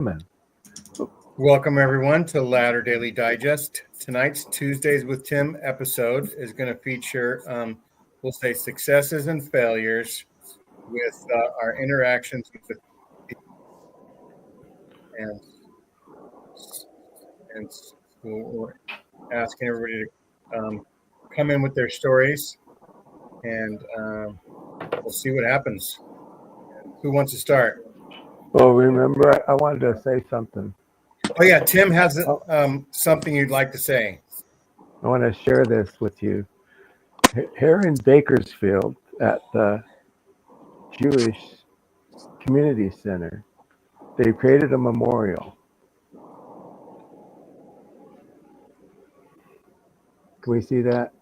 Man. Welcome, everyone, to Ladder Daily Digest. Tonight's Tuesdays with Tim episode is going to feature, we'll say, successes and failures with our interactions with and and we're asking everybody to come in with their stories, and we'll see what happens. Who wants to start? Well, remember, I wanted to say something. Oh, yeah, Tim has something you'd like to say. I want to share this with you. Here in Bakersfield at the Jewish Community Center, they created a memorial. Can we see that?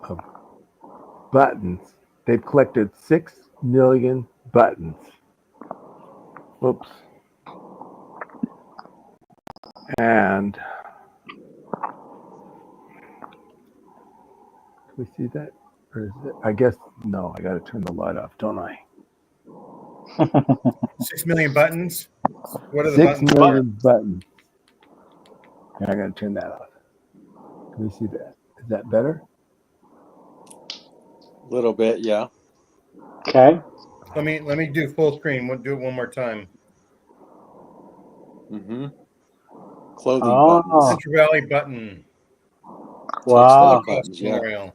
Of buttons. They've collected 6 million buttons. Whoops. And can we see that? Or is it? I guess, no, I got to turn the light off, don't I? 6 million buttons. What are the 6 buttons? million buttons. And I got to turn that off. Can we see that? Is that better? A little bit, yeah. Okay. Let me do full screen. We'll do it one more time. Mm-hmm. Clothing Oh. buttons. Central Valley Button Wow. Holocaust buttons, yeah. Memorial.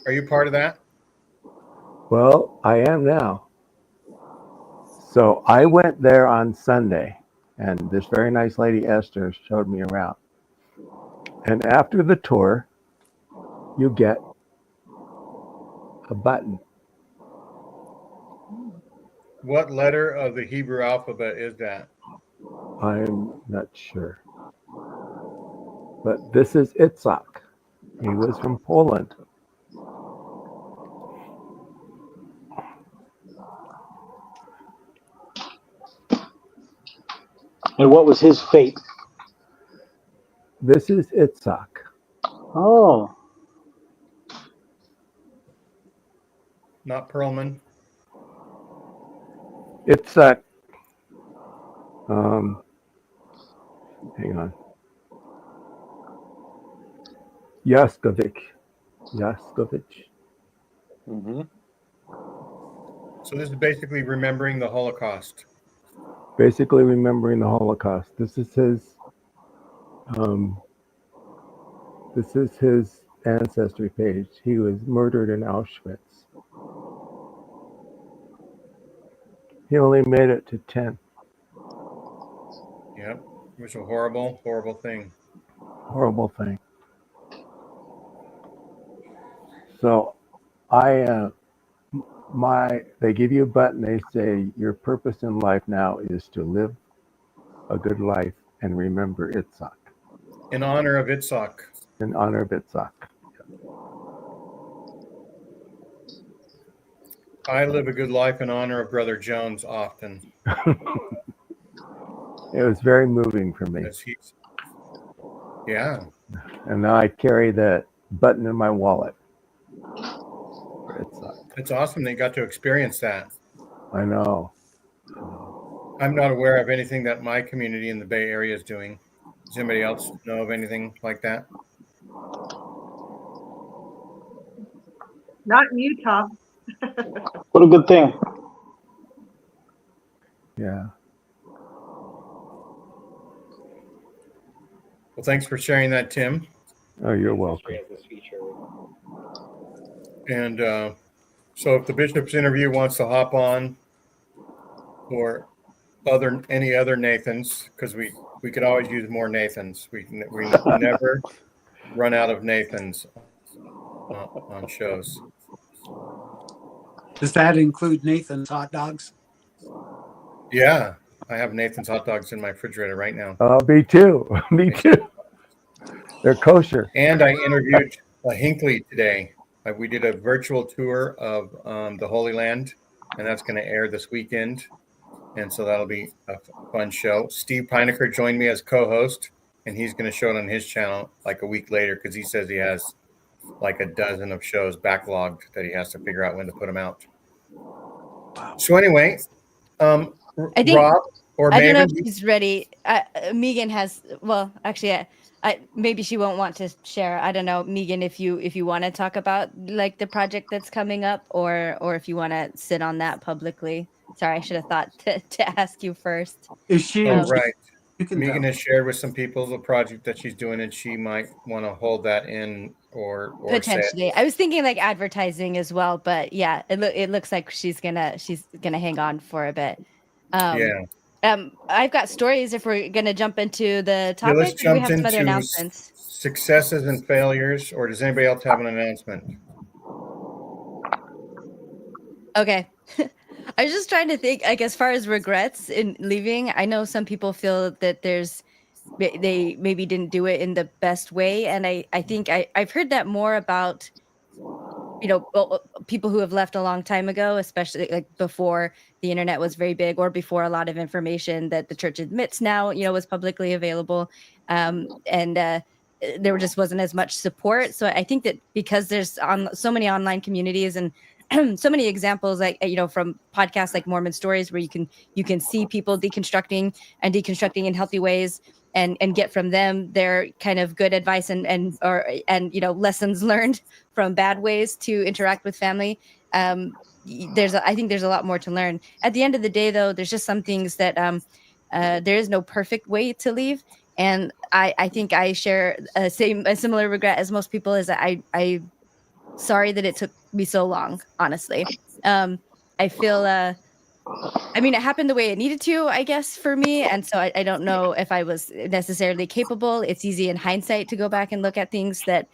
Are you part of that? Well, I am now. So I went there on Sunday, and this very nice lady, Esther, showed me around. And after the tour, you get a button. What letter of the Hebrew alphabet is that? I'm not sure. But this is Itzhak. He was from Poland. And what was his fate? This is Itzhak. Oh. Not Perlman. Itzhak. Hang on. Yaskovich. Mm-hmm. So this is basically remembering the Holocaust. Basically remembering the Holocaust. This is his ancestry page. He was murdered in Auschwitz. He only made it to 10. Yep. It was a horrible, horrible thing. Horrible thing. So they give you a button. They say your purpose in life now is to live a good life and remember Itzhak. In honor of Itzhak. In honor of Itzhak. I live a good life in honor of Brother Jones often. It was very moving for me. Yeah. And now I carry that button in my wallet. It's awesome that you got to experience that. I know. I'm not aware of anything that my community in the Bay Area is doing. Does anybody else know of anything like that? Not in Utah. What a good thing. Yeah. Well, thanks for sharing that, Tim. Oh, you're welcome. And so if the bishop's interview wants to hop on, or any other Nathans, because we could always use more Nathans. We never run out of Nathans on shows. Does that include Nathan's hot dogs? Yeah, I have Nathan's hot dogs in my refrigerator right now. Me too. Me too. They're kosher. And I interviewed Hinckley today. We did a virtual tour of the Holy Land, and that's going to air this weekend. And so that'll be a fun show. Steve Pinecker joined me as co-host, and he's going to show it on his channel like a week later because he says he has like a dozen of shows backlogged that he has to figure out when to put them out. Wow. So anyway, I think Rob or I don't know Maven, if she's ready. Megan has. Well, actually, maybe she won't want to share. I don't know, Megan, if you want to talk about like the project that's coming up, or if you want to sit on that publicly. Sorry, I should have thought to ask you first. Is she? oh, right. You can Megan tell. has shared with some people the project that she's doing, and she might want to hold that in or say it. Potentially, I was thinking like advertising as well, but yeah, it looks like she's gonna hang on for a bit. Yeah. I've got stories if we're gonna jump into the Yeah, let's topic. Do we jump have some other into announcements? successes and failures, or does anybody else have an announcement? Okay. I was just trying to think, like, as far as regrets in leaving, I know some people feel that they maybe didn't do it in the best way. And I think I've heard that more about, people who have left a long time ago, especially like before the internet was very big or before a lot of information that the church admits now, was publicly available. And there just wasn't as much support. So I think that because there's so many online communities and so many examples, like from podcasts like Mormon Stories, where you can see people deconstructing in healthy ways, and get from them their kind of good advice and lessons learned from bad ways to interact with family. I think there's a lot more to learn. At the end of the day, though, there's just some things that there is no perfect way to leave. And I think I share a similar regret as most people, is that I sorry that it took me so long, honestly. I feel it happened the way it needed to, I guess, for me. And so I don't know if I was necessarily capable. It's easy in hindsight to go back and look at things that,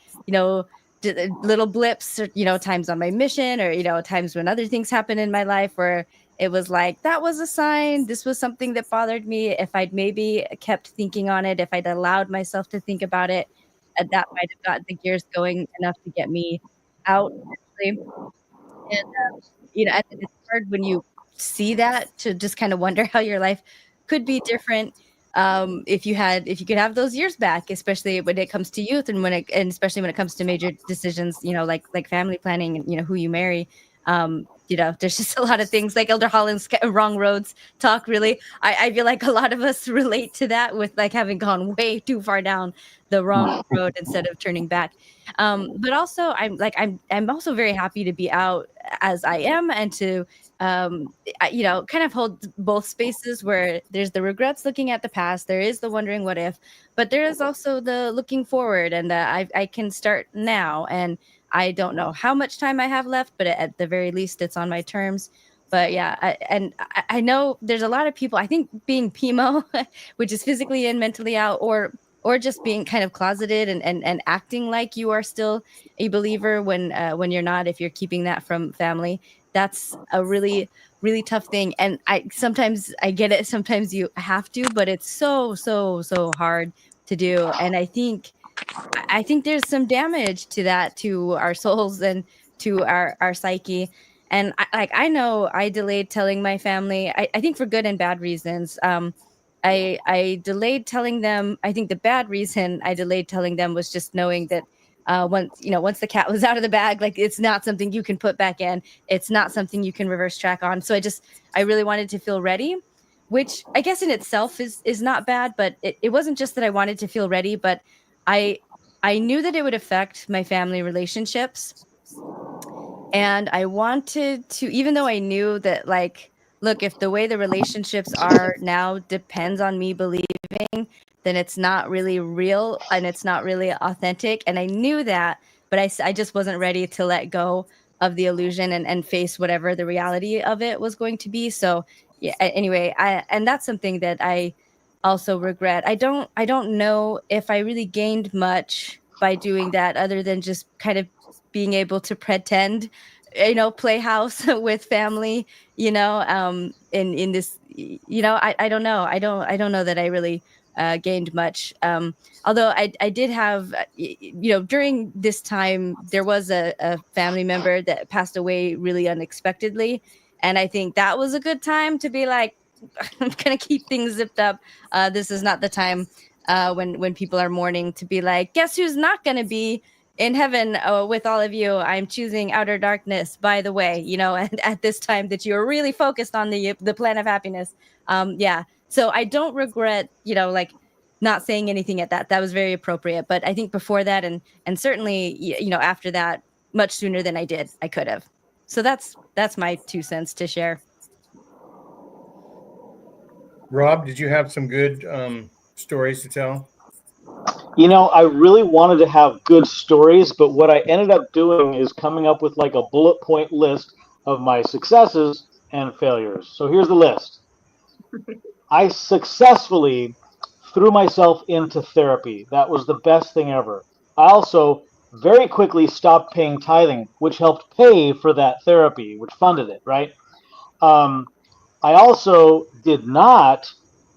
little blips, or, times on my mission, or, times when other things happen in my life where it was like, that was a sign. This was something that bothered me. If I'd maybe kept thinking on it, if I'd allowed myself to think about it, that might have gotten the gears going enough to get me out. And, it's hard when you see that to just kind of wonder how your life could be different if you could have those years back, especially when it comes to youth, and especially when it comes to major decisions, like family planning and who you marry. There's just a lot of things, like Elder Holland's wrong roads talk. Really, I feel like a lot of us relate to that, with like having gone way too far down the wrong road instead of turning back. But also, I'm also very happy to be out as I am, and to kind of hold both spaces, where there's the regrets looking at the past, there is the wondering what if, but there is also the looking forward, and I can start now. And I don't know how much time I have left, but at the very least, it's on my terms. But yeah, I know there's a lot of people, I think, being PMO, which is physically and mentally out, or just being kind of closeted and acting like you are still a believer when you're not, if you're keeping that from family. That's a really, really tough thing. And I get it. Sometimes you have to, but it's so, so, so hard to do. And I think there's some damage to that, to our souls and to our psyche. And I know I delayed telling my family, I think for good and bad reasons. I delayed telling them. I think the bad reason I delayed telling them was just knowing that once the cat was out of the bag, like, it's not something you can put back in. It's not something you can reverse track on. So I really wanted to feel ready, which I guess in itself is not bad, but it wasn't just that I wanted to feel ready, but I knew that it would affect my family relationships. And I wanted to, even though I knew that, like, look, if the way the relationships are now depends on me believing, then it's not really real and it's not really authentic. And I knew that, but I just wasn't ready to let go of the illusion and face whatever the reality of it was going to be. So yeah, anyway, and that's something that I also regret. I don't know if I really gained much by doing that, other than just kind of being able to pretend, play house with family, in this, I don't know. I don't know that I really gained much. Although I did have, during this time, there was a family member that passed away really unexpectedly. And I think that was a good time to be like, I'm going to keep things zipped up. This is not the time when people are mourning to be like, guess who's not going to be in heaven with all of you, I'm choosing outer darkness, by the way, and at this time that you're really focused on the plan of happiness. Yeah. So I don't regret, like not saying anything at that. That was very appropriate. But I think before that and certainly, after that, much sooner than I could have. So that's my 2 cents to share. Rob, did you have some good stories to tell? I really wanted to have good stories, but what I ended up doing is coming up with like a bullet point list of my successes and failures. So here's the list. I successfully threw myself into therapy. That was the best thing ever. I also very quickly stopped paying tithing, which helped pay for that therapy, which funded it, right? I also did not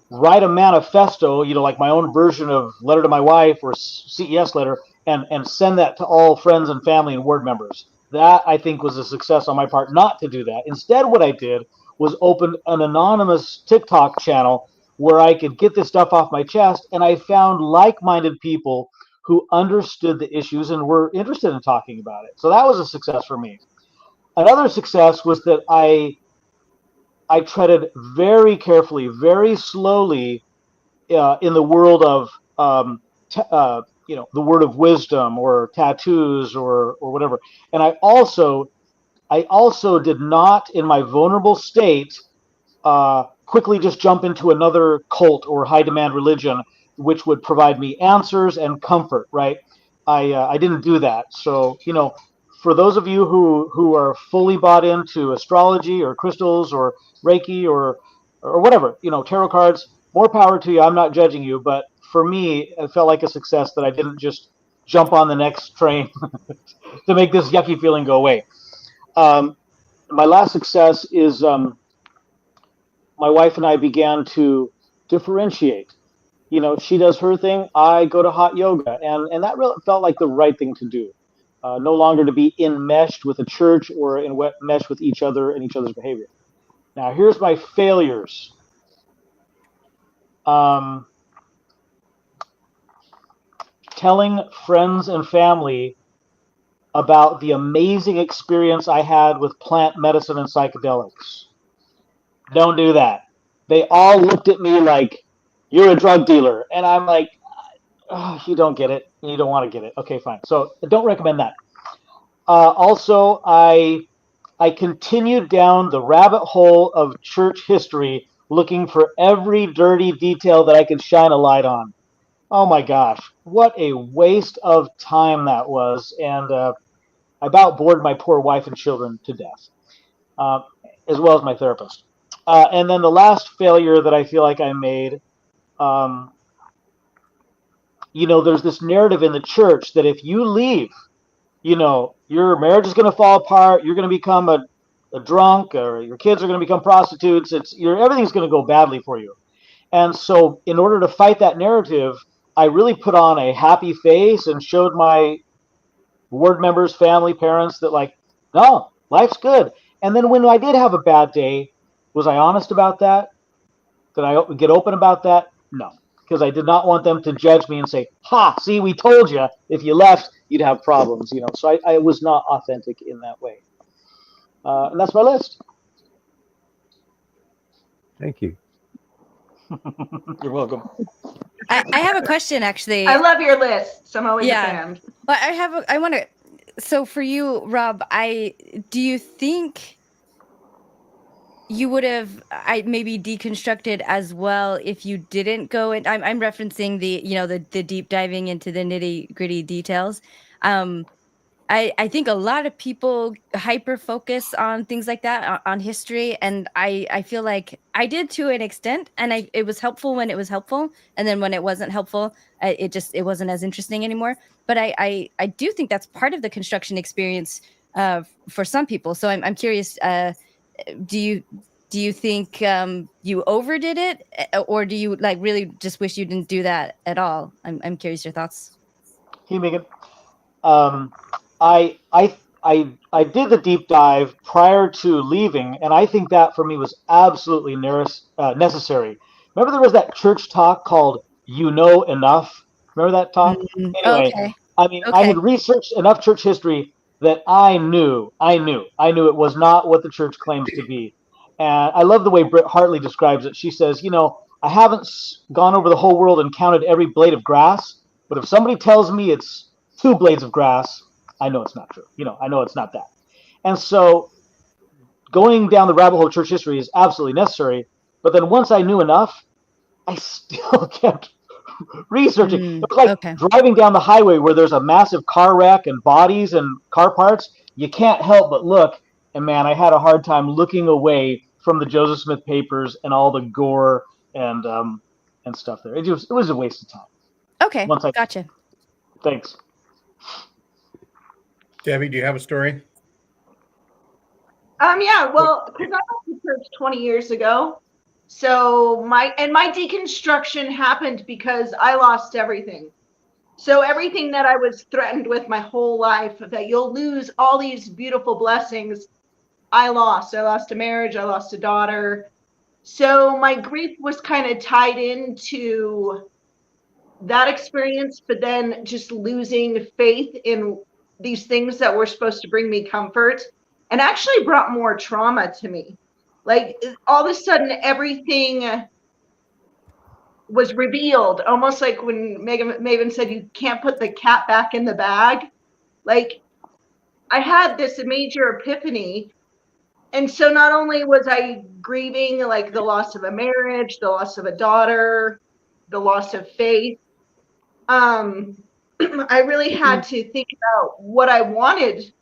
write a manifesto, like my own version of letter to my wife or CES letter, and send that to all friends and family and ward members. That, I think, was a success on my part not to do that. Instead, what I did was open an anonymous TikTok channel where I could get this stuff off my chest, and I found like-minded people who understood the issues and were interested in talking about it. So that was a success for me. Another success was that I treaded very carefully, very slowly in the world of the word of wisdom or tattoos or whatever. And I also did not, in my vulnerable state, quickly just jump into another cult or high demand religion, which would provide me answers and comfort. Right? I didn't do that. So for those of you who are fully bought into astrology or crystals or Reiki or whatever, tarot cards, more power to you. I'm not judging you, but for me, it felt like a success that I didn't just jump on the next train to make this yucky feeling go away. My last success is my wife and I began to differentiate. She does her thing, I go to hot yoga, and that really felt like the right thing to do. No longer to be enmeshed with a church or enmeshed with each other and each other's behavior. Now, here's my failures. Telling friends and family about the amazing experience I had with plant medicine and psychedelics. Don't do that. They all looked at me like, you're a drug dealer. And I'm like, oh, you don't get it. You don't want to get it. Okay, fine. So don't recommend that. Also, I continued down the rabbit hole of church history looking for every dirty detail that I could shine a light on. Oh my gosh, what a waste of time that was. And I about bored my poor wife and children to death, as well as my therapist. And then the last failure that I feel like I made, there's this narrative in the church that if you leave, your marriage is going to fall apart, you're going to become a drunk, or your kids are going to become prostitutes. Everything's going to go badly for you. And so in order to fight that narrative, I really put on a happy face and showed my ward members, family, parents that no, life's good. And then when I did have a bad day, was I honest about that? Did I get open about that? No, because I did not want them to judge me and say, ha, see, we told you if you left, you'd have problems, So I was not authentic in that way. And that's my list. Thank you. You're welcome. I have a question, actually. I love your lists. I'm always Yeah. a fan. But I want to. So for you, Rob, do you think you would have maybe deconstructed as well if you didn't go in? I'm referencing the deep diving into the nitty gritty details. I think a lot of people hyper focus on things like that, on history, and I feel like I did to an extent, and it was helpful when it was helpful, and then when it wasn't helpful, it wasn't as interesting anymore. But I do think that's part of the construction experience for some people. So I'm curious, do you think you overdid it, or do you really just wish you didn't do that at all? I'm curious your thoughts. Hey, Megan. I did the deep dive prior to leaving, and I think that for me was absolutely necessary. Remember there was that church talk called "You Know Enough"? Remember that talk? Anyway, Okay. I mean, I Okay. had researched enough church history that I knew it was not what the church claims to be. And I love the way Britt Hartley describes it. She says, I haven't gone over the whole world and counted every blade of grass, but if somebody tells me it's 2 blades of grass, I know it's not true. I know it's not that. And so going down the rabbit hole of church history is absolutely necessary. But then once I knew enough, I still kept researching. It was like Okay. driving down the highway where there's a massive car wreck and bodies and car parts. You can't help but look. And man, I had a hard time looking away from the Joseph Smith papers and all the gore and stuff there. It was a waste of time. Okay. Gotcha. Thanks. Debbie, do you have a story? Yeah, well, because I went to church 20 years ago. So my deconstruction happened because I lost everything. So everything that I was threatened with my whole life, that you'll lose all these beautiful blessings, I lost. I lost a marriage, I lost a daughter. So my grief was kind of tied into that experience, but then just losing faith in these things that were supposed to bring me comfort, and actually brought more trauma to me. Like all of a sudden, everything was revealed, almost like when Maven said, you can't put the cat back in the bag. Like I had this major epiphany. And so not only was I grieving like the loss of a marriage, the loss of a daughter, the loss of faith, I really had to think about what I wanted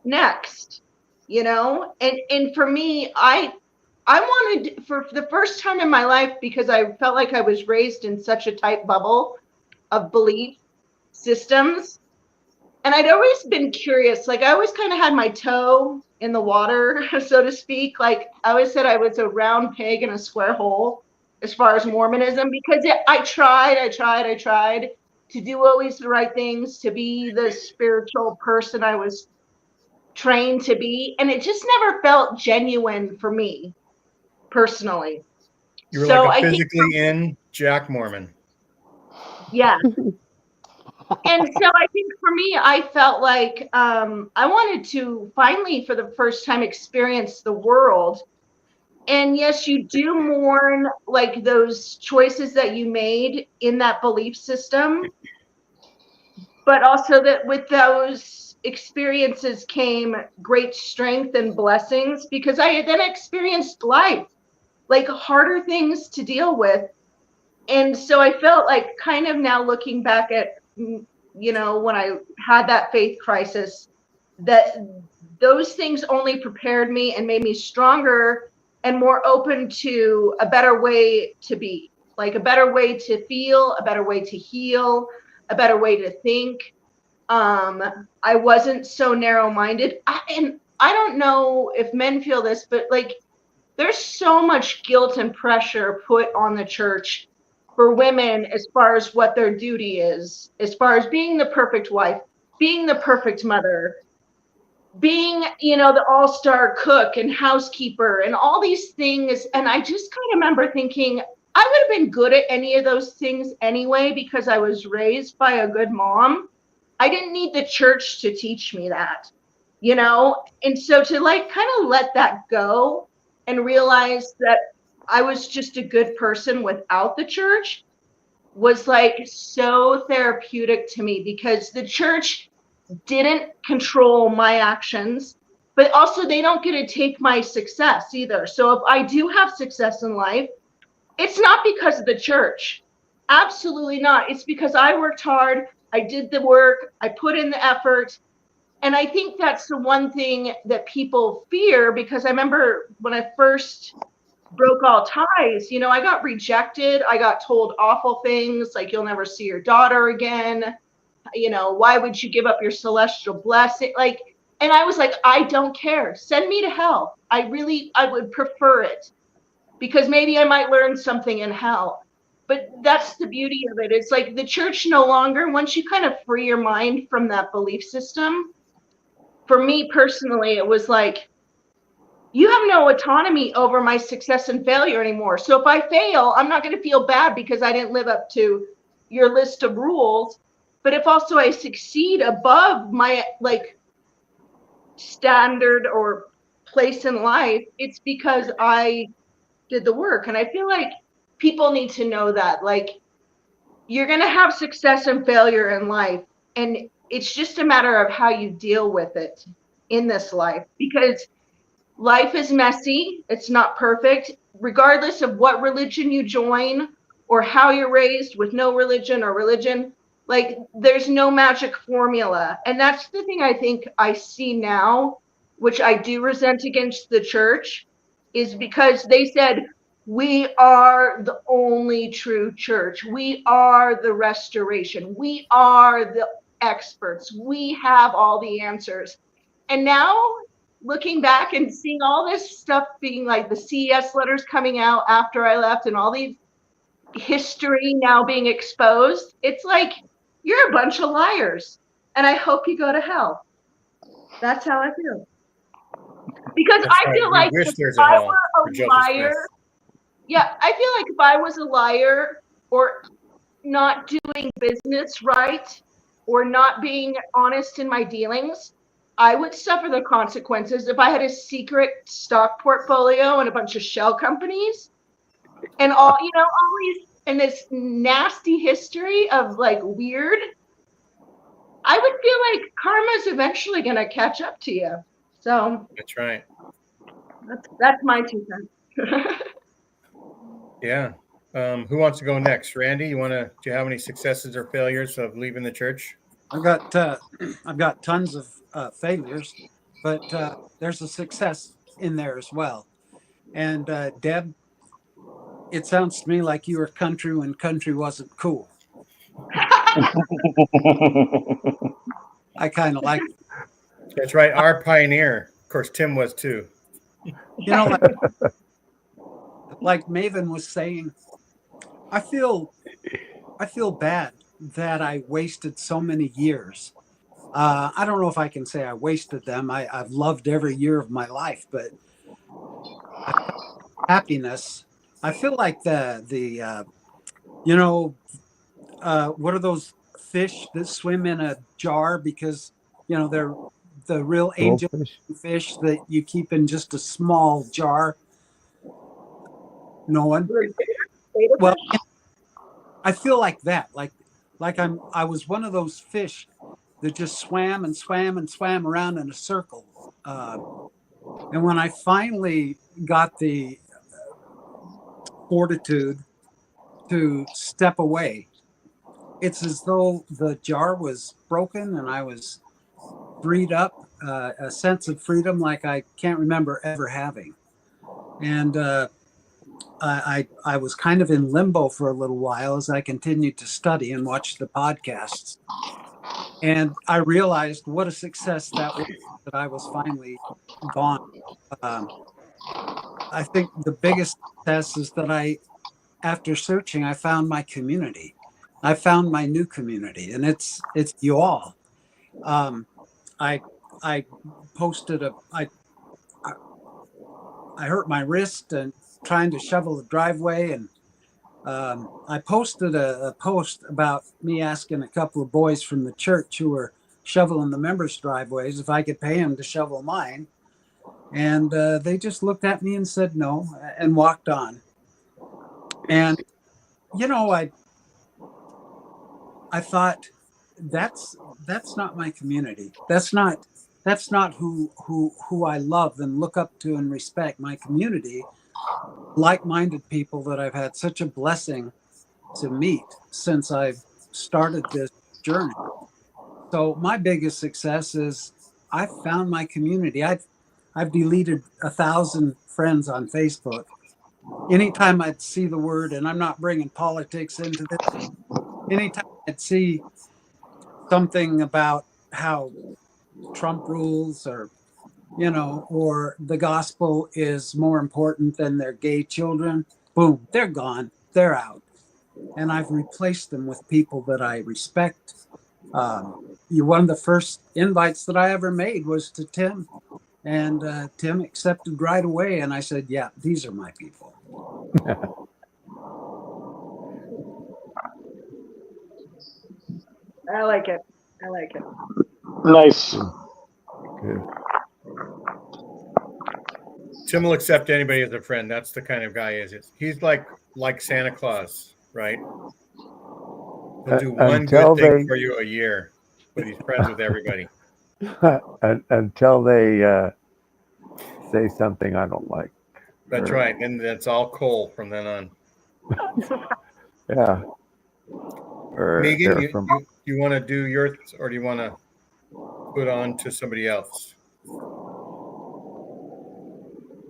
next, and for me, I wanted, for the first time in my life, because I felt like I was raised in such a tight bubble of belief systems, and I'd always been curious. Like I always kind of had my toe in the water, so to speak. Like I always said I was a round peg in a square hole as far as Mormonism, because I tried to do always the right things, to be the spiritual person I was trained to be, and it just never felt genuine for me personally. You were So like a I think, physically in Jack Mormon. yeah. And so I think for me, I felt like I wanted to finally, for the first time, experience the world. And yes, you do mourn like those choices that you made in that belief system, but also that with those experiences came great strength and blessings, because I had then experienced life, like harder things to deal with. And so I felt like, kind of now looking back at, when I had that faith crisis, that those things only prepared me and made me stronger and more open to a better way to be, like a better way to feel, a better way to heal, a better way to think. I wasn't so narrow-minded. And I don't know if men feel this, but like there's so much guilt and pressure put on the church for women as far as what their duty is, as far as being the perfect wife, being the perfect mother, being, the all-star cook and housekeeper and all these things. And I just kind of remember thinking, I would have been good at any of those things anyway, because I was raised by a good mom. I didn't need the church to teach me that, And so to like kind of let that go and realize that I was just a good person without the church was like so therapeutic to me, because the church didn't control my actions, but also they don't get to take my success either. So if I do have success in life, it's not because of the church. Absolutely not. It's because I worked hard. I did the work. I put in the effort. And I think that's the one thing that people fear, because I remember when I first broke all ties, I got rejected. I got told awful things like, you'll never see your daughter again. Why would you give up your celestial blessing? Like, and I was like, I don't care. Send me to hell. I would prefer it, because maybe I might learn something in hell. But that's the beauty of it. It's like the church no longer, once you kind of free your mind from that belief system, for me personally, it was like, you have no autonomy over my success and failure anymore. So if I fail, I'm not going to feel bad because I didn't live up to your list of rules. But if also I succeed above my like standard or place in life, it's because I did the work. And I feel like people need to know that, like, you're going to have success and failure in life, and it's just a matter of how you deal with it in this life, because life is messy. It's not perfect, regardless of what religion you join or how you're raised, with no religion or religion. Like, there's no magic formula. And that's the thing I think I see now, which I do resent against the church, is because they said, we are the only true church. We are the restoration. We are the experts. We have all the answers. And now, looking back and seeing all this stuff being like the CES letters coming out after I left and all these history now being exposed, it's like, you're a bunch of liars. And I hope you go to hell. That's how I feel. Because That's I right. feel We like wish if there's a I hell were for a Joseph liar, Smith. yeah, I feel like if I was a liar or not doing business right or not being honest in my dealings, I would suffer the consequences. If I had a secret stock portfolio and a bunch of shell companies and all these, and this nasty history of like weird, I would feel like karma's eventually going to catch up to you. So That's right. that's my 2 cents. Yeah. Who wants to go next? Randy, do you have any successes or failures of leaving the church? I've got tons of failures, but there's a success in there as well. And Deb, it sounds to me like you were country when country wasn't cool. I kind of like it. That's right. Our pioneer. Of course, Tim was too. You know, like Maven was saying, I feel bad that I wasted so many years. I don't know if I can say I wasted them. I've loved every year of my life, but happiness. I feel like what are those fish that swim in a jar because they're the real angel Goldfish. fish that you keep in just a small jar. No one. Well, I feel like that. Like I was one of those fish that just swam and swam and swam around in a circle. And when I finally got the fortitude to step away, it's as though the jar was broken and I was freed up, a sense of freedom like I can't remember ever having. And I was kind of in limbo for a little while as I continued to study and watch the podcasts. And I realized what a success that was, that I was finally gone. I think the biggest success is that after searching, I found my community. I found my new community, and it's you all. I posted I hurt my wrist and trying to shovel the driveway, and I posted a post about me asking a couple of boys from the church who were shoveling the members' driveways if I could pay them to shovel mine. And they just looked at me and said no and walked on. And, I thought that's not my community. That's not who I love and look up to and respect. My community, like-minded people that I've had such a blessing to meet since I've started this journey. So my biggest success is I found my community. I've deleted 1,000 friends on Facebook. Anytime I'd see the word, and I'm not bringing politics into this, anytime I'd see something about how Trump rules or the gospel is more important than their gay children, boom, they're gone, they're out. And I've replaced them with people that I respect. One of the first invites that I ever made was to Tim, and Tim accepted right away. And I said, yeah, these are my people. I like it. I like it. Nice. Good. Tim will accept anybody as a friend. That's the kind of guy he is. He's like Santa Claus, right? He'll do one Until good thing they for you a year, but he's friends with everybody. until they say something I don't like. That's Or- right. And that's all coal from then on. Yeah. Or Megan, they're from you want to do yours, or do you want to put on to somebody else?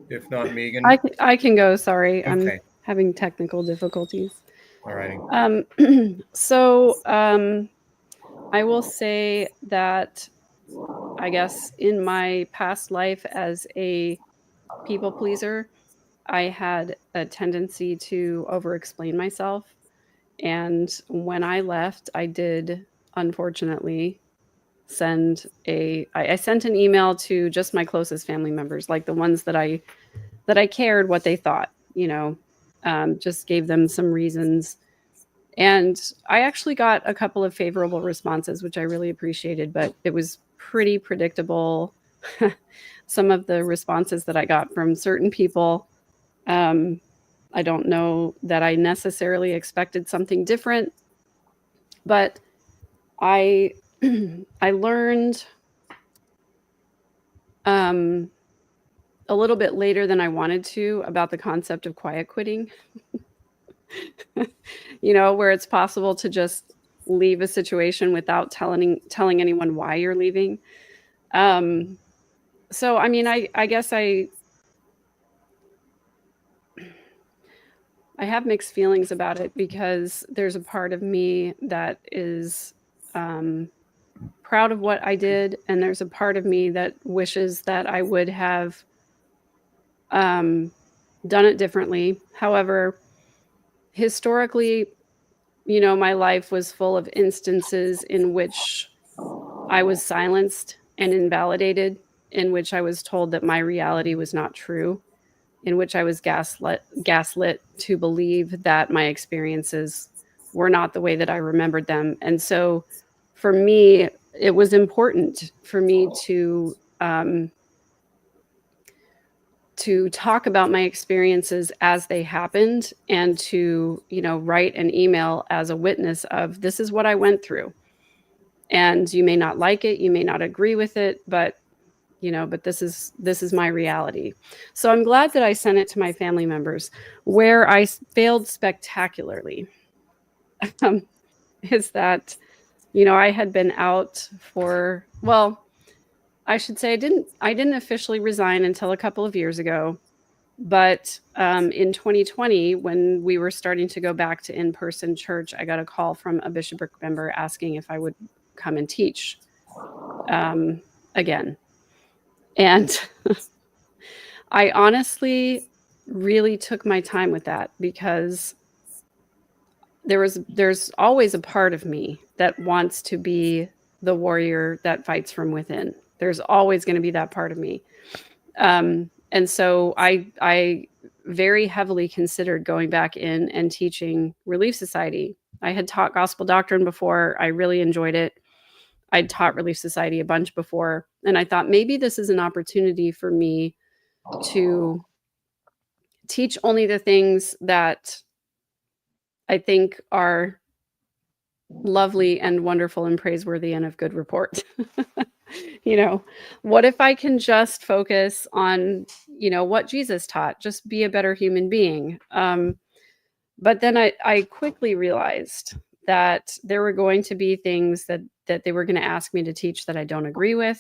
If not, Megan. I can go. Sorry, I'm Okay. having technical difficulties. All righty. I will say that I guess in my past life as a people pleaser, I had a tendency to over-explain myself. And when I left, I did unfortunately I sent an email to just my closest family members, like the ones that I cared what they thought, just gave them some reasons. And I actually got a couple of favorable responses, which I really appreciated, but it was pretty predictable. Some of the responses that I got from certain people, I don't know that I necessarily expected something different, but I learned a little bit later than I wanted to about the concept of quiet quitting. Where it's possible to just leave a situation without telling anyone why you're leaving. So I mean, I guess I have mixed feelings about it, because there's a part of me that is proud of what I did, and there's a part of me that wishes that I would have done it differently. However, historically, my life was full of instances in which I was silenced and invalidated, in which I was told that my reality was not true, in which I was gaslit to believe that my experiences were not the way that I remembered them. And so for me, it was important for me to talk about my experiences as they happened, and to, write an email as a witness of, this is what I went through. And you may not like it, you may not agree with it, but this is my reality. So I'm glad that I sent it to my family members. Where I failed spectacularly is that, I had been out for, well, I should say I didn't officially resign until a couple of years ago. But in 2020, when we were starting to go back to in-person church, I got a call from a bishopric member asking if I would come and teach again. And I honestly really took my time with that, because there's always a part of me that wants to be the warrior that fights from within. There's always going to be that part of me. And so I very heavily considered going back in and teaching Relief Society. I had taught gospel doctrine before. I really enjoyed it. I'd taught Relief Society a bunch before. And I thought maybe this is an opportunity for me to teach only the things that I think are lovely and wonderful and praiseworthy and of good report. What if I can just focus on, what Jesus taught, just be a better human being. But then I quickly realized that there were going to be things that they were going to ask me to teach that I don't agree with,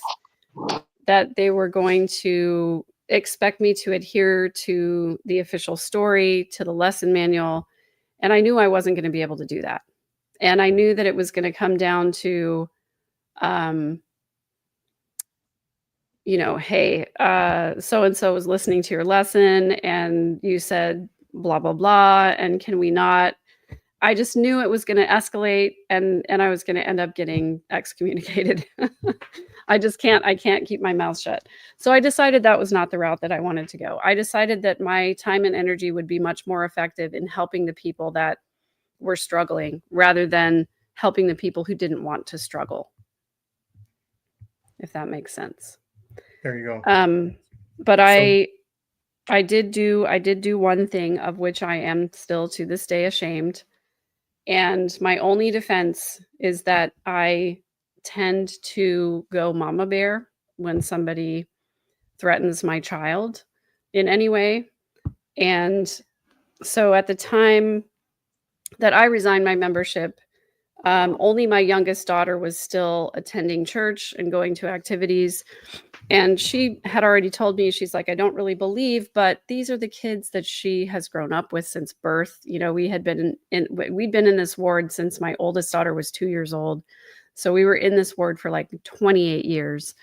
that they were going to expect me to adhere to the official story, to the lesson manual. And I knew I wasn't going to be able to do that. And I knew that it was going to come down to, hey, so-and-so was listening to your lesson and you said blah, blah, blah. And can we not? I just knew it was going to escalate, and I was going to end up getting excommunicated. I can't keep my mouth shut. So I decided that was not the route that I wanted to go. I decided that my time and energy would be much more effective in helping the people that were struggling, rather than helping the people who didn't want to struggle, if that makes sense. There you go. But I did do one thing of which I am still to this day ashamed. And my only defense is that I tend to go mama bear when somebody threatens my child in any way. And so at the time that I resigned my membership, only my youngest daughter was still attending church and going to activities. And she had already told me, she's like, I don't really believe, but these are the kids that she has grown up with since birth. You know, we had been we'd been in this ward since my oldest daughter was 2 years old. So we were in this ward for like 28 years.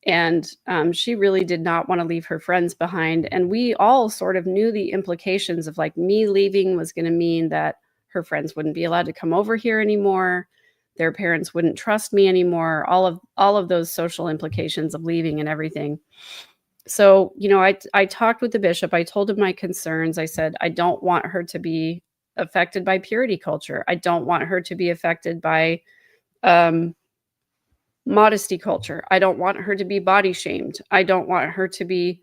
And she really did not want to leave her friends behind. And we all sort of knew the implications of like me leaving was going to mean that her friends wouldn't be allowed to come over here anymore. Their parents wouldn't trust me anymore. All of those social implications of leaving and everything. So, you know, I talked with the bishop. I told him my concerns. I said, I don't want her to be affected by purity culture. I don't want her to be affected by modesty culture. I don't want her to be body shamed. I don't want her to be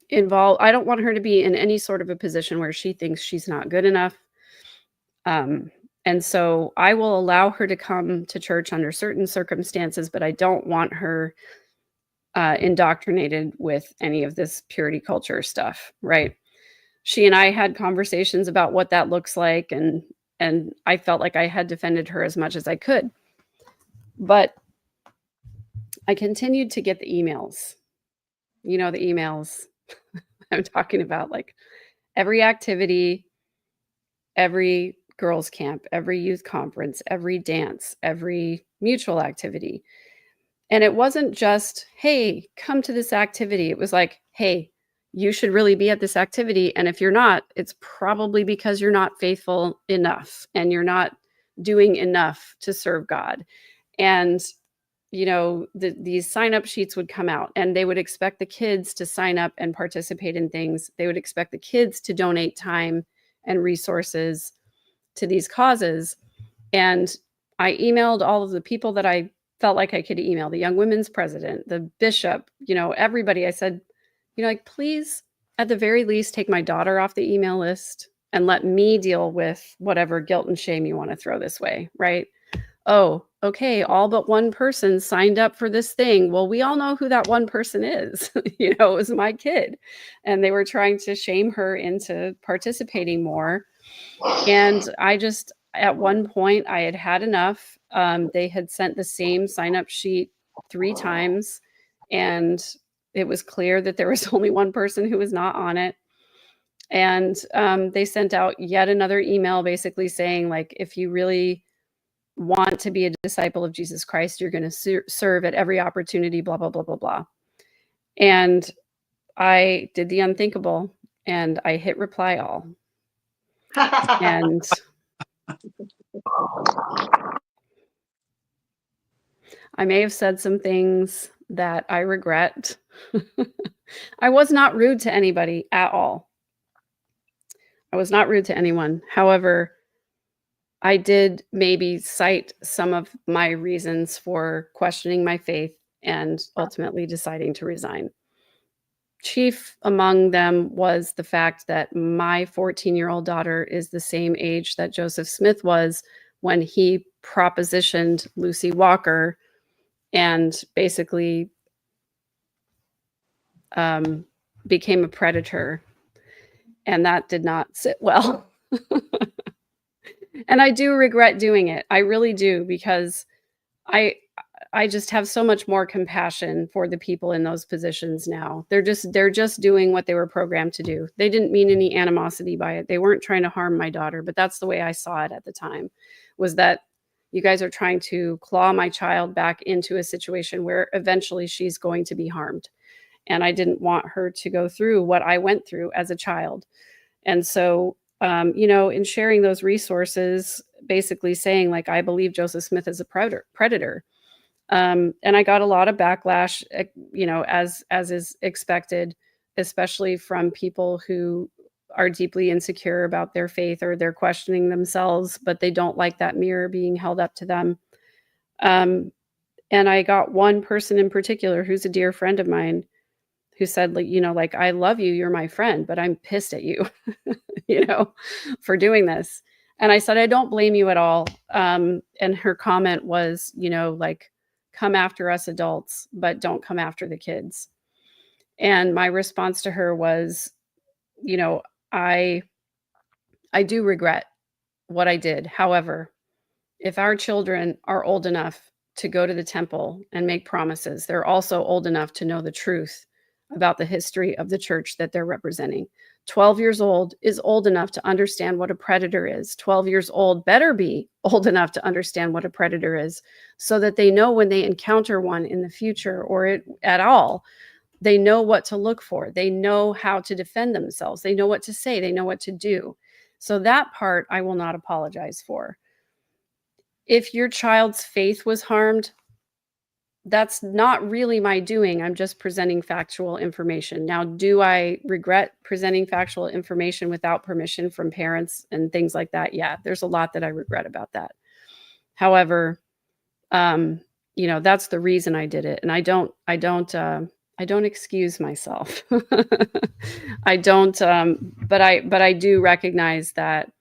involved. I don't want her to be in any sort of a position where she thinks she's not good enough. And so I will allow her to come to church under certain circumstances, but I don't want her indoctrinated with any of this purity culture stuff, right? She and I had conversations about what that looks like, and I felt like I had defended her as much as I could. But I continued to get the emails. You know, the emails I'm talking about, like every activity, every girls' camp, every youth conference, every dance, every mutual activity. And it wasn't just, hey, come to this activity. It was like, hey, you should really be at this activity. And if you're not, it's probably because you're not faithful enough and you're not doing enough to serve God. And, you know, these sign-up sheets would come out and they would expect the kids to sign up and participate in things. They would expect the kids to donate time and resources to these causes. And I emailed all of the people that I felt like I could email, the young women's president, the bishop, you know, everybody. I said, you know, like, please, at the very least, take my daughter off the email list and let me deal with whatever guilt and shame you want to throw this way, right? Oh, okay, all but one person signed up for this thing. Well, we all know who that one person is. You know, it was my kid. And they were trying to shame her into participating more. And I just, at one point, I had had enough. They had sent the same sign-up sheet 3 times, and it was clear that there was only one person who was not on it. And they sent out yet another email basically saying, like, if you really want to be a disciple of Jesus Christ, you're going to serve at every opportunity, blah, blah, blah, blah, blah. And I did the unthinkable, and I hit reply all. And I may have said some things that I regret. I was not rude to anybody at all. I was not rude to anyone. However, I did maybe cite some of my reasons for questioning my faith and ultimately deciding to resign. Chief among them was the fact that my 14-year-old daughter is the same age that Joseph Smith was when he propositioned Lucy Walker and basically became a predator. And that did not sit well. And I do regret doing it. I really do, because I just have so much more compassion for the people in those positions now. They're just doing what they were programmed to do. They didn't mean any animosity by it. They weren't trying to harm my daughter, but that's the way I saw it at the time, was that you guys are trying to claw my child back into a situation where eventually she's going to be harmed. And I didn't want her to go through what I went through as a child. And so, you know, in sharing those resources, basically saying, like, I believe Joseph Smith is a predator. And I got a lot of backlash, you know, as is expected, especially from people who are deeply insecure about their faith, or they're questioning themselves, but they don't like that mirror being held up to them. And I got one person in particular who's a dear friend of mine who said, like, like, I love you, you're my friend, but I'm pissed at you, for doing this. And I said, I don't blame you at all. And her comment was, like, come after us adults, but don't come after the kids. And my response to her was, I do regret what I did. However, if our children are old enough to go to the temple and make promises, they're also old enough to know the truth about the history of the church that they're representing. 12 years old is old enough to understand what a predator is. 12 years old better be old enough to understand what a predator is, so that they know when they encounter one in the future or at all, they know what to look for. They know how to defend themselves. They know what to say. They know what to do. So that part I will not apologize for. If your child's faith was harmed, that's not really my doing. I'm just presenting factual information. Now, do I regret presenting factual information without permission from parents and things like that? Yeah, there's a lot that I regret about that. However, that's the reason I did it. And I don't excuse myself. I don't, but I do recognize that,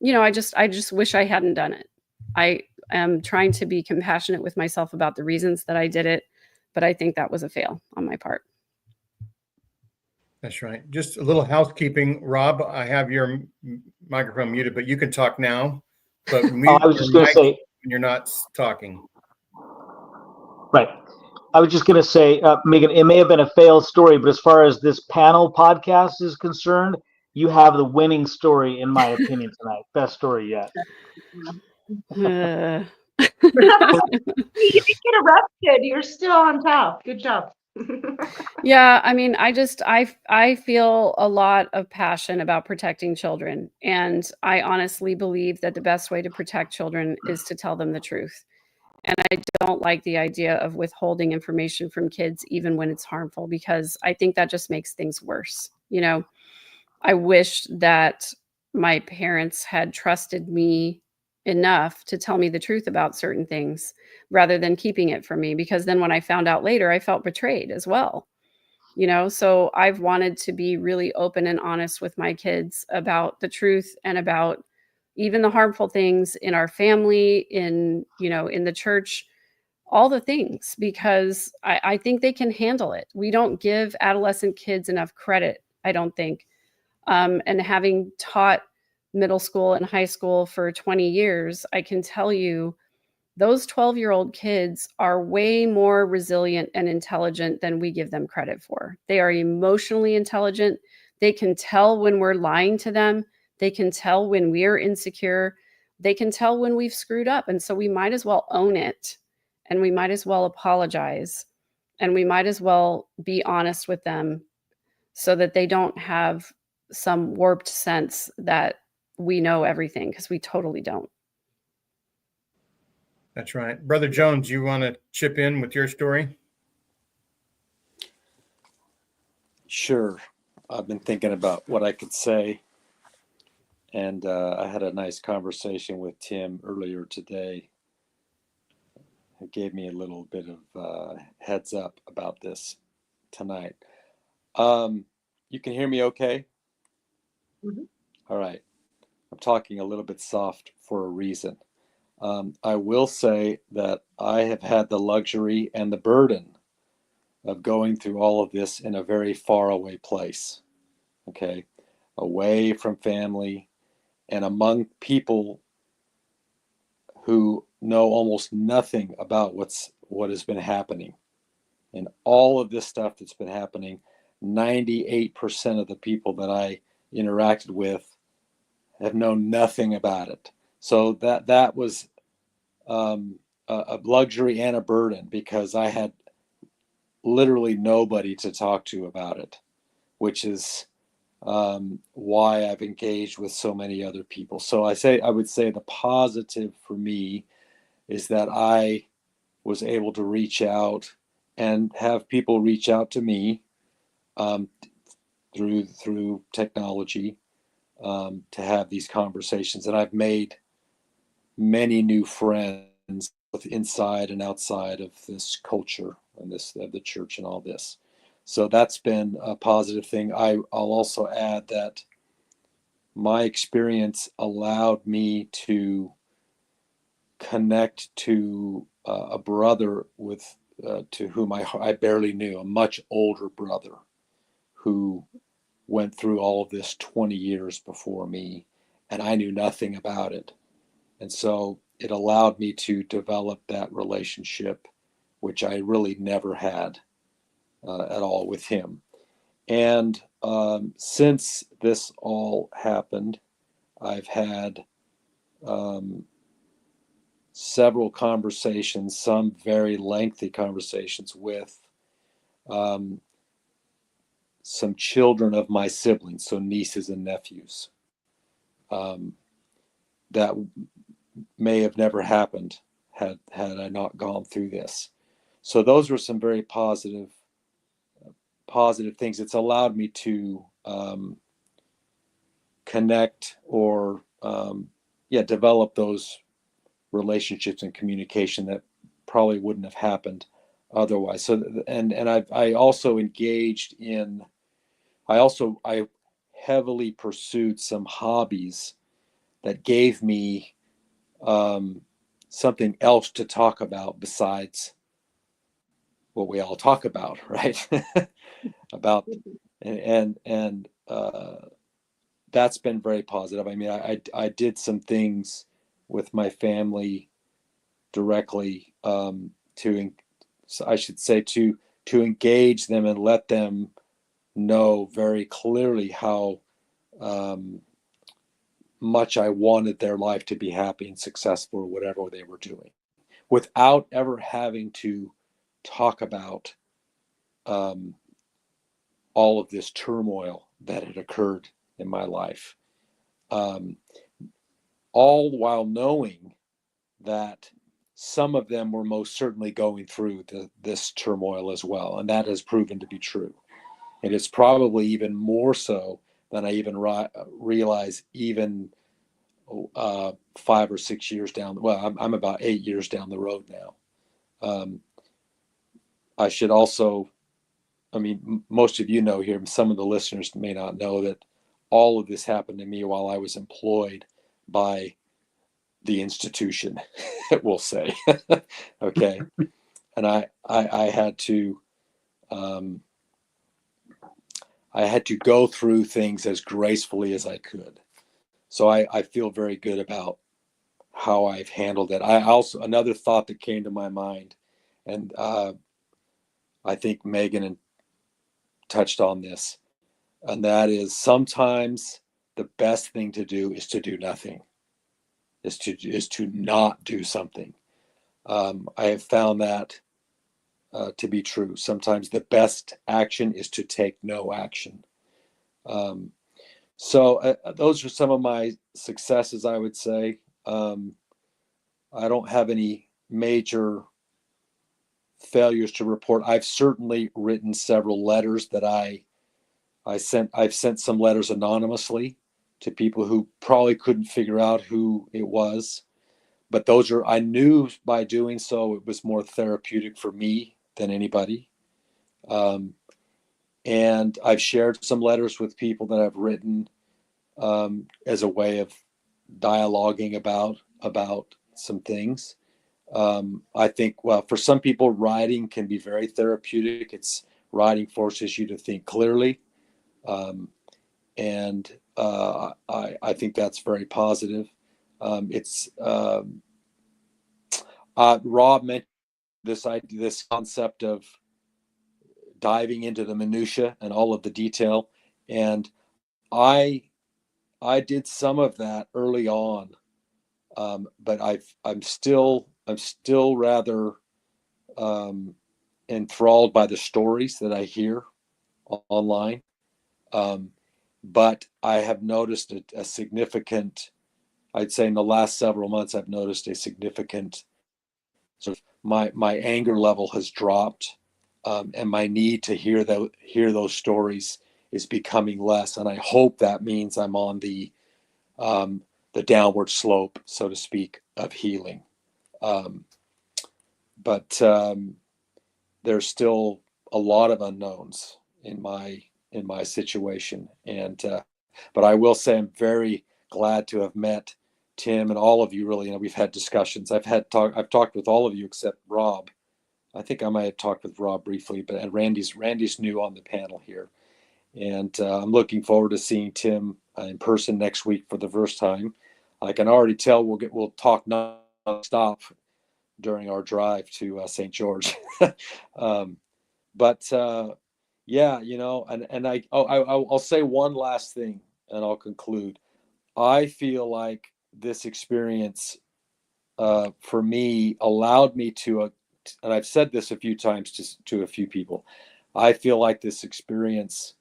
I just wish I hadn't done it. I am trying to be compassionate with myself about the reasons that I did it, but I think that was a fail on my part. That's right. Just a little housekeeping. Rob, I have your microphone muted, but you can talk now. But I was just going to say, when you're not talking. Right. I was just going to say, Megan, it may have been a failed story, but as far as this panel podcast is concerned, you have the winning story, in my opinion, tonight. Best story yet. You didn't get arrested. You're still on top. Good job. Yeah, I mean, I feel a lot of passion about protecting children. And I honestly believe that the best way to protect children is to tell them the truth. And I don't like the idea of withholding information from kids, even when it's harmful, because I think that just makes things worse. I wish that my parents had trusted me enough to tell me the truth about certain things rather than keeping it from me, because then when I found out later, I felt betrayed as well. So I've wanted to be really open and honest with my kids about the truth and about even the harmful things in our family, in the church, all the things, because I think they can handle it. We don't give adolescent kids enough credit, I don't think. And having taught middle school and high school for 20 years, I can tell you those 12-year-old kids are way more resilient and intelligent than we give them credit for. They are emotionally intelligent. They can tell when we're lying to them. They can tell when we're insecure. They can tell when we've screwed up. And so we might as well own it, and we might as well apologize, and we might as well be honest with them so that they don't have some warped sense that we know everything, because we totally don't. That's right. Brother Jones, you want to chip in with your story? Sure. I've been thinking about what I could say. And I had a nice conversation with Tim earlier today. It gave me a little bit of heads up about this tonight. You can hear me okay? Mm-hmm. All right. I'm talking a little bit soft for a reason. I will say that I have had the luxury and the burden of going through all of this in a very far away place, okay? Away from family and among people who know almost nothing about what has been happening. And all of this stuff that's been happening, 98% of the people that I interacted with have known nothing about it. So that was a luxury and a burden, because I had literally nobody to talk to about it, which is why I've engaged with so many other people. So I would say the positive for me is that I was able to reach out and have people reach out to me through technology to have these conversations. And I've made many new friends, both inside and outside of this culture and this of the church and all this. So that's been a positive thing. I'll also add that my experience allowed me to connect to a brother with to whom I barely knew, a much older brother who went through all of this 20 years before me, and I knew nothing about it. And so it allowed me to develop that relationship, which I really never had at all with him. And since this all happened, I've had several conversations, some very lengthy conversations with some children of my siblings, so nieces and nephews, that may have never happened had I not gone through this. So those were some very positive things. It's allowed me to connect or develop those relationships and communication that probably wouldn't have happened otherwise. So I also engaged in, I heavily pursued some hobbies that gave me something else to talk about besides what we all talk about, right? About and that's been very positive. I mean, I did some things with my family directly to engage them and let them know very clearly how much I wanted their life to be happy and successful or whatever they were doing, without ever having to talk about all of this turmoil that had occurred in my life, all while knowing that some of them were most certainly going through this turmoil as well, and that has proven to be true. And it's probably even more so than I even realize even 5 or 6 years down. Well, I'm about 8 years down the road now. I should also, I mean, most of you know here, some of the listeners may not know that all of this happened to me while I was employed by the institution, we'll say. Okay. And I had to go through things as gracefully as I could. So I feel very good about how I've handled it. I also, another thought that came to my mind, and I think Megan touched on this, and that is sometimes the best thing to do is to do nothing, is to not do something. I have found that to be true. Sometimes the best action is to take no action. So those are some of my successes, I would say. I don't have any major failures to report. I've certainly written several letters that I've sent some letters anonymously to people who probably couldn't figure out who it was. But I knew by doing so, it was more therapeutic for me than anybody. And I've shared some letters with people that I've written as a way of dialoguing about some things. I think, well, for some people, writing can be very therapeutic. Writing forces you to think clearly. And I think that's very positive. Rob mentioned this concept of diving into the minutia and all of the detail, and I did some of that early on, but I'm still rather enthralled by the stories that I hear online. But I have noticed a significant, I'd say in the last several months, I've noticed a significant sort of my anger level has dropped, and my need to hear those stories is becoming less, and I hope that means I'm on the downward slope, so to speak, of healing. But there's still a lot of unknowns in my situation, and but I will say I'm very glad to have met Tim and all of you. Really, we've had discussions. I've talked with all of you except Rob. I think I might have talked with Rob briefly, but and Randy's new on the panel here, and I'm looking forward to seeing Tim in person next week for the first time. I can already tell we'll talk nonstop during our drive to St. George. But yeah, and I'll say one last thing and I'll conclude. I feel like this experience for me allowed me to, and I've said this a few times to a few people, I feel like this experience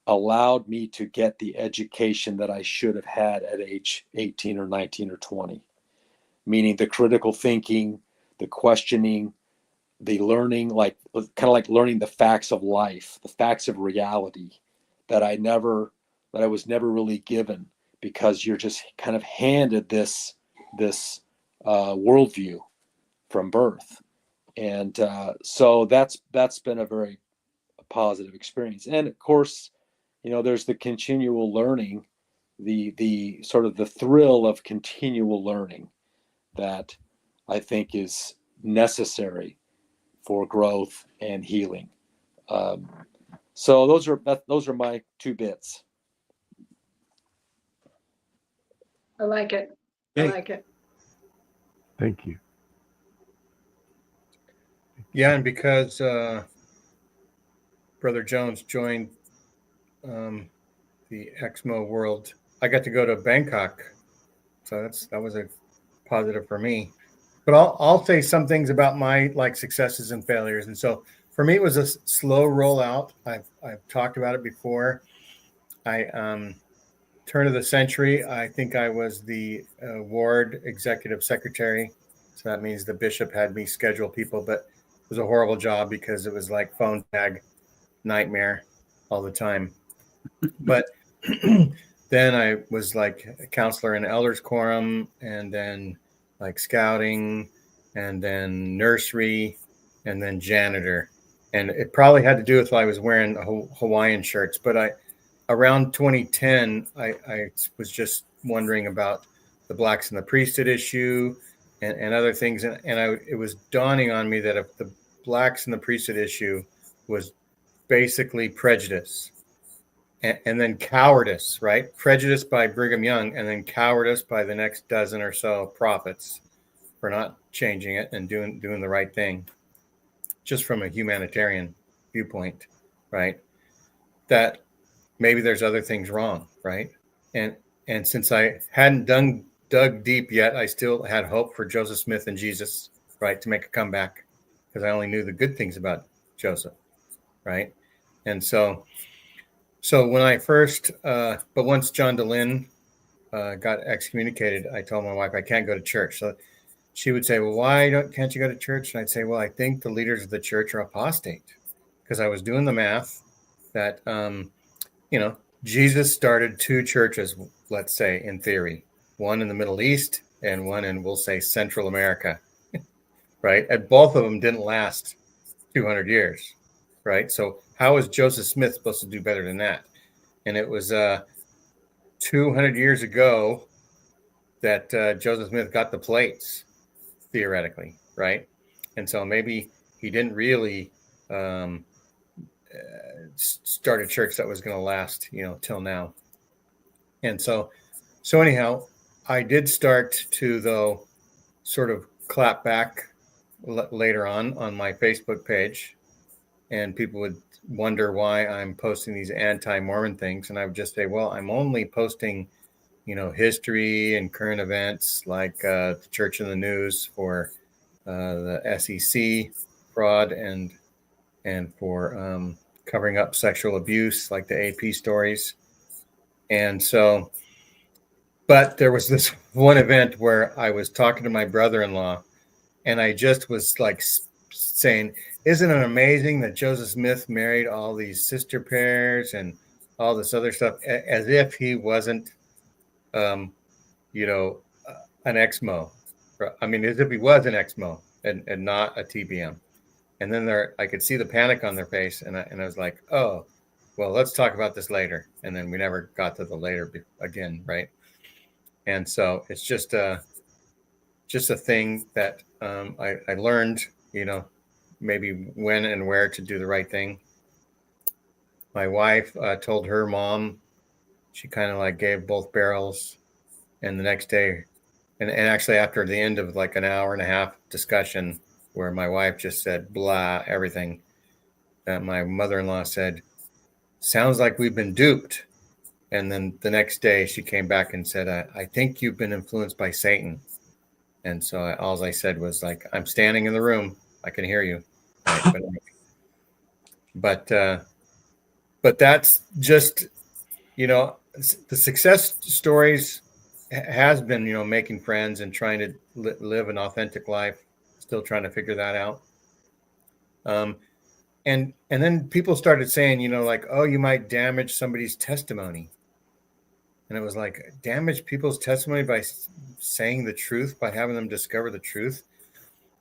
allowed me to get the education that I should have had at age 18 or 19 or 20, meaning the critical thinking, the questioning, the learning, kind of like learning the facts of life, the facts of reality that I was never really given, because you're just kind of handed this worldview from birth. And so that's been a very positive experience. And of course, there's the continual learning, the sort of the thrill of continual learning that I think is necessary for growth and healing. So those are my 2 bits. I like it. I Hey. like it. Thank you. Yeah, and because Brother Jones joined the Exmo world, I got to go to Bangkok, so that was a positive for me. But I'll say some things about my successes and failures. And so for me, it was a slow rollout. I've talked about it before. Turn of the century, I think I was the ward executive secretary. So that means the bishop had me schedule people, but it was a horrible job because it was like phone tag nightmare all the time. But then I was like a counselor in elders quorum, and then like scouting, and then nursery, and then janitor. And it probably had to do with I was wearing Hawaiian shirts. But around 2010, I was just wondering about the blacks in the priesthood issue and other things. And it was dawning on me that if the blacks in the priesthood issue was basically prejudice and then cowardice, right? Prejudice by Brigham Young, and then cowardice by the next dozen or so prophets for not changing it and doing the right thing, just from a humanitarian viewpoint, right? That maybe there's other things wrong, right? And since I hadn't dug deep yet, I still had hope for Joseph Smith and Jesus, right, to make a comeback, because I only knew the good things about Joseph, right? And so when I first, but once John Dehlin got excommunicated, I told my wife I can't go to church. So she would say, well, can't you go to church? And I'd say, well, I think the leaders of the church are apostate, because I was doing the math that, Jesus started 2 churches, let's say, in theory, one in the Middle East and one in, we'll say, Central America, right? And both of them didn't last 200 years, right? So how is Joseph Smith supposed to do better than that? And it was 200 years ago that Joseph Smith got the plates, theoretically, right? And so maybe he didn't really start a church that was going to last, till now. And so anyhow, I did start to, though, sort of clap back later on my Facebook page, and people would wonder why I'm posting these anti-Mormon things. And I would just say, well, I'm only posting, history and current events, like the Church in the News for the SEC fraud and for covering up sexual abuse, like the AP stories. And so, but there was this one event where I was talking to my brother-in-law, and I just was like saying, "Isn't it amazing that Joseph Smith married all these sister pairs and all this other stuff?" As if he wasn't, you know, an Exmo. I mean, as if he was an Exmo and not a TBM. And then I could see the panic on their face, and I was like, "Oh, well, let's talk about this later." And then we never got to the later again, right? And so it's just a thing that I learned, you know, maybe when and where to do the right thing. My wife told her mom, she kind of like gave both barrels, and the next day, and actually after the end of like an hour and a half discussion where my wife just said blah everything, that my mother-in-law said, "Sounds like we've been duped." And then the next day she came back and said, I think you've been influenced by Satan. And so all I said was like, "I'm standing in the room. I can hear you." But that's just, you know, the success stories has been, you know, making friends and trying to live an authentic life, still trying to figure that out. And then people started saying, you know, like, "Oh, you might damage somebody's testimony." And it was like, damage people's testimony by saying the truth, by having them discover the truth.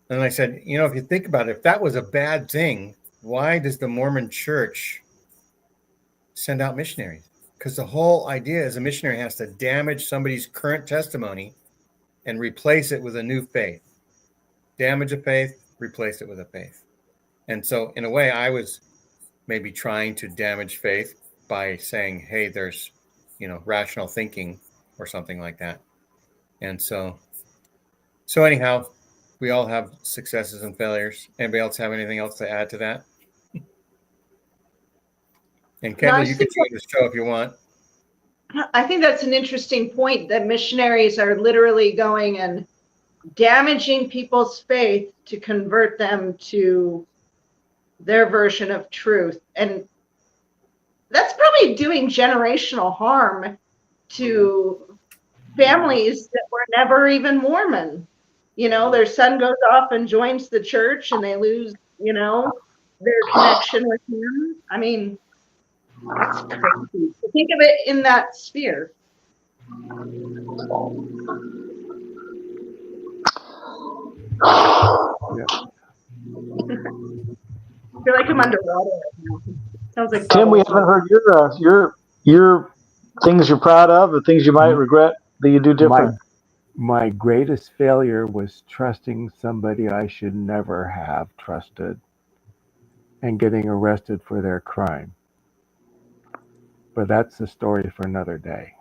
And I said, you know, if you think about it, if that was a bad thing, why does the Mormon Church send out missionaries? Because the whole idea is a missionary has to damage somebody's current testimony and replace it with a new faith. Damage a faith, replace it with a faith. And so in a way, I was maybe trying to damage faith by saying, hey, there's, you know, rational thinking or something like that. And so anyhow, we all have successes and failures. Anybody else have anything else to add to that? And Kendall, you can join the show if you want. I think that's an interesting point, that missionaries are literally going and damaging people's faith to convert them to their version of truth. And that's probably doing generational harm to families that were never even Mormon. You know, their son goes off and joins the church and they lose, you know, their connection with him. I mean, that's crazy. Think of it in that sphere. Yeah. I feel like I'm underwater right now. Sounds like Tim, we haven't heard your things you're proud of, or things you might regret that you do different. My greatest failure was trusting somebody I should never have trusted and getting arrested for their crime. But that's the story for another day.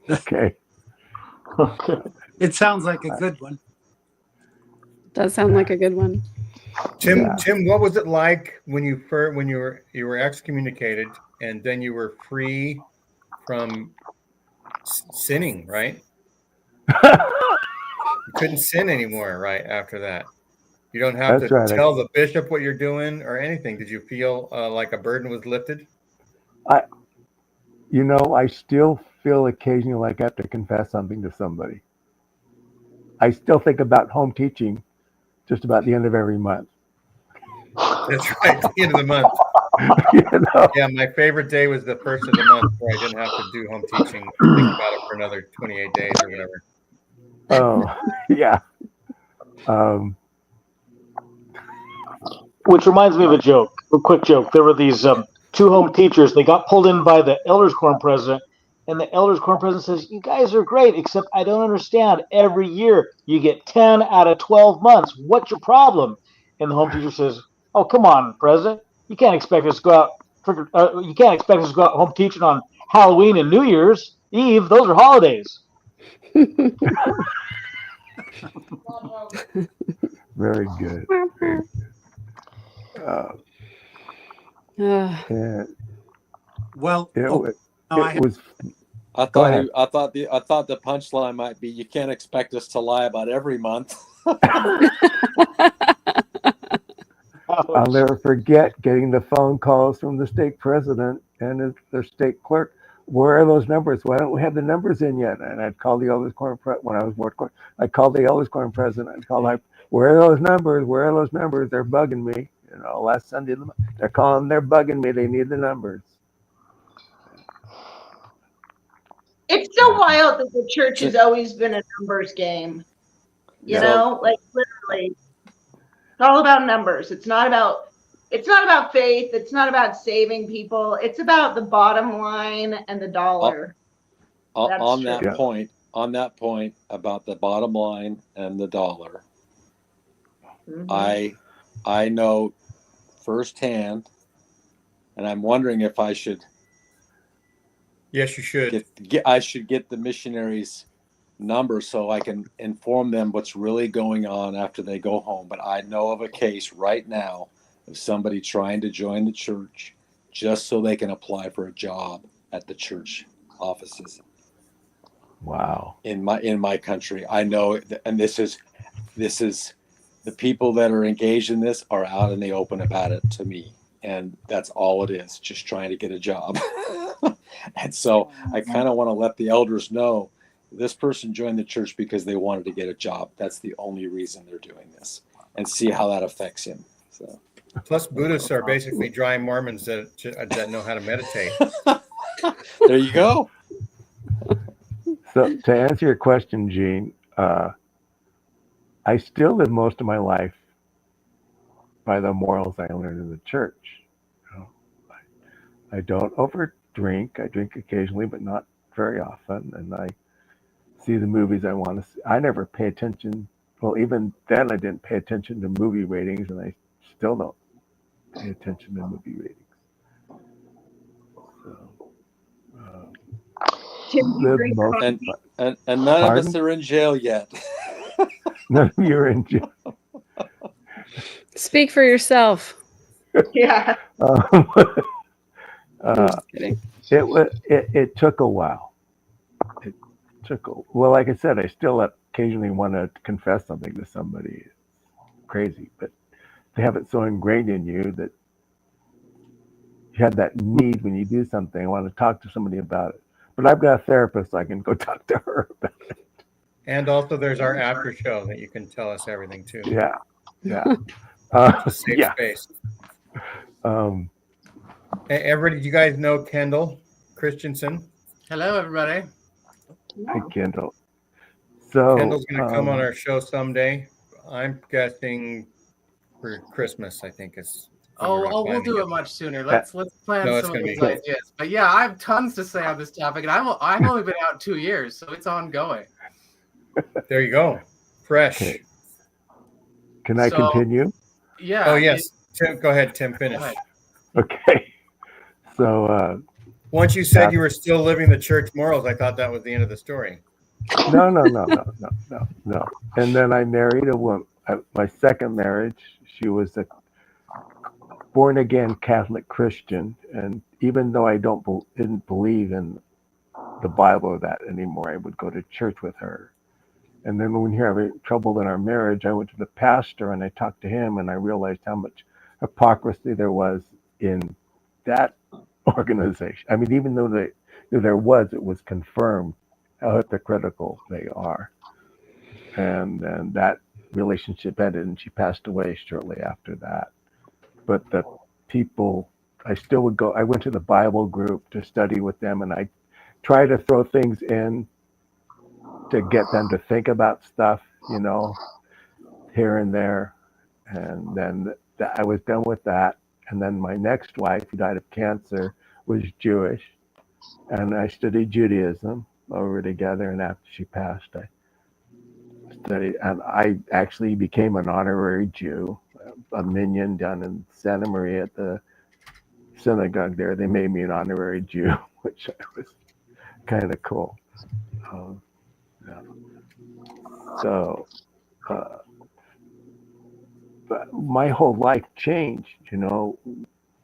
Okay. Okay. It sounds like a good one. Does sound like a good one. Tim, Yeah. Tim, what was it like when you were excommunicated and then you were free from sinning, right? You couldn't sin anymore, right? After that, you don't have That's to right. tell the bishop what you're doing or anything. Did you feel like a burden was lifted? You know, I still feel occasionally like I have to confess something to somebody. I still think about home teaching just about the end of every month. That's right, the end of the month. You know? Yeah, my favorite day was the first of the month where I didn't have to do home teaching, think about it for another 28 days or whatever. Oh, yeah. Which reminds me of a quick joke. There were these two home teachers. They got pulled in by the Elders Quorum president, and the Elders Quorum president says, "You guys are great, except I don't understand. Every year you get 10 out of 12 months. What's your problem?" And the home teacher says, "Oh, come on, President. You can't expect us to go out. You can't expect us to go out home teaching on Halloween and New Year's Eve. Those are holidays." Very good. And Well, it oh, was, now I it have, was I Go thought ahead. I thought the punchline might be, you can't expect us to lie about every month. I'll never forget getting the phone calls from the state president and the state clerk. Where are those numbers? Why don't we have the numbers in yet? And I'd call the Elders Quorum when I was board clerk. I'd call the Elders Quorum president. I'd call Where are those numbers? Where are those numbers? They're bugging me. You know, last Sunday, they're calling, they're bugging me. They need the numbers. It's so wild that the church has always been a numbers game. You know, like literally, it's all about numbers. It's not about faith. It's not about saving people. It's about the bottom line and the dollar. On That's that true. point about the bottom line and the dollar, Mhm. I know firsthand, and I'm wondering if I should Yes, you should. get the missionaries' number so I can inform them what's really going on after they go home. But I know of a case right now of somebody trying to join the church just so they can apply for a job at the church offices. Wow. In my country, I know, and this is the people that are engaged in this are out in the open about it to me, and that's all it is, just trying to get a job. And so I kind of want to let the elders know this person joined the church because they wanted to get a job. That's the only reason they're doing this, and see how that affects him. So Plus, Buddhists are basically dry Mormons that know how to meditate. there you go. So to answer your question, Gene, I still live most of my life by the morals I learned in the church. You know, I don't overdrink. I drink occasionally, but not very often. And I see the movies I want to see. I never pay attention. Well, even then, I didn't pay attention to movie ratings, and I still don't pay attention to movie ratings. So, Tim, do you live drink most, coffee? And none of Pardon? us are in jail yet. none of you are in jail. Speak for yourself. Yeah. Um, I'm just kidding. it took a while. It took well, like I said, I still occasionally want to confess something to somebody. It's crazy, but they have it so ingrained in you that you have that need when you do something. I want to talk to somebody about it. But I've got a therapist, so I can go talk to her about it. And also, there's our after show that you can tell us everything too. Yeah. It's a safe Yeah. space. Um, Hey, everybody, do you guys know Kendall Christensen? Hello, everybody. Hey, Kendall. So Kendall's going to come on our show someday. I'm guessing for Christmas, I think it's. We'll do it much sooner. Let's plan No, it's some of gonna these be- ideas. But yeah, I have tons to say on this topic, and I've only been out 2 years, so it's ongoing. There you go. Fresh. Okay. Can I So- continue? Yeah. Oh, yes. Tim, go ahead, Tim. Finish. Go ahead. Okay. So Once you said you were still living the church morals, I thought that was the end of the story. no. And then I married a woman. My second marriage, she was a born again Catholic Christian, and even though I didn't believe in the Bible or that anymore, I would go to church with her. And then when we were having trouble in our marriage, I went to the pastor and I talked to him, and I realized how much hypocrisy there was in that organization. I mean, even though there was, it was confirmed how hypocritical they are. And then that relationship ended, and she passed away shortly after that. But the people, I still would go. I went to the Bible group to study with them, and I try to throw things in to get them to think about stuff, you know, here and there. And then I was done with that. And then my next wife, who died of cancer, was Jewish, and I studied Judaism over together. And after she passed, I studied, and I actually became an honorary Jew, a minion down in Santa Maria at the synagogue there. They made me an honorary Jew, which was kind of cool. Yeah. So, but my whole life changed, you know,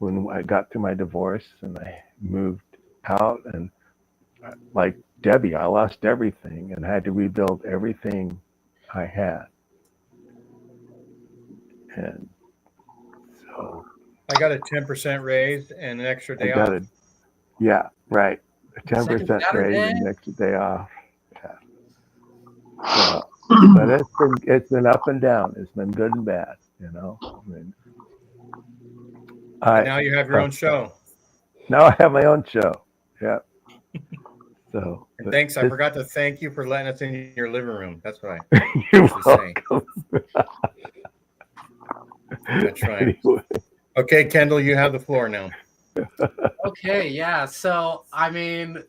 when I got to my divorce and I moved out, and like Debbie, I lost everything and had to rebuild everything I had. And so I got a 10% raise and an extra day I got off. it. Yeah, right. A 10% Second raise Saturday. and the extra day off. Yeah. So but it's been up and down. It's been good and bad, you know. And now you have your own show. Now I have my own show. Yeah. So And thanks. I forgot to thank you for letting us in your living room. That's what I you're usually say. welcome. That's right. Anyway. Okay, Kendall, you have the floor now. Okay, yeah. So, I mean,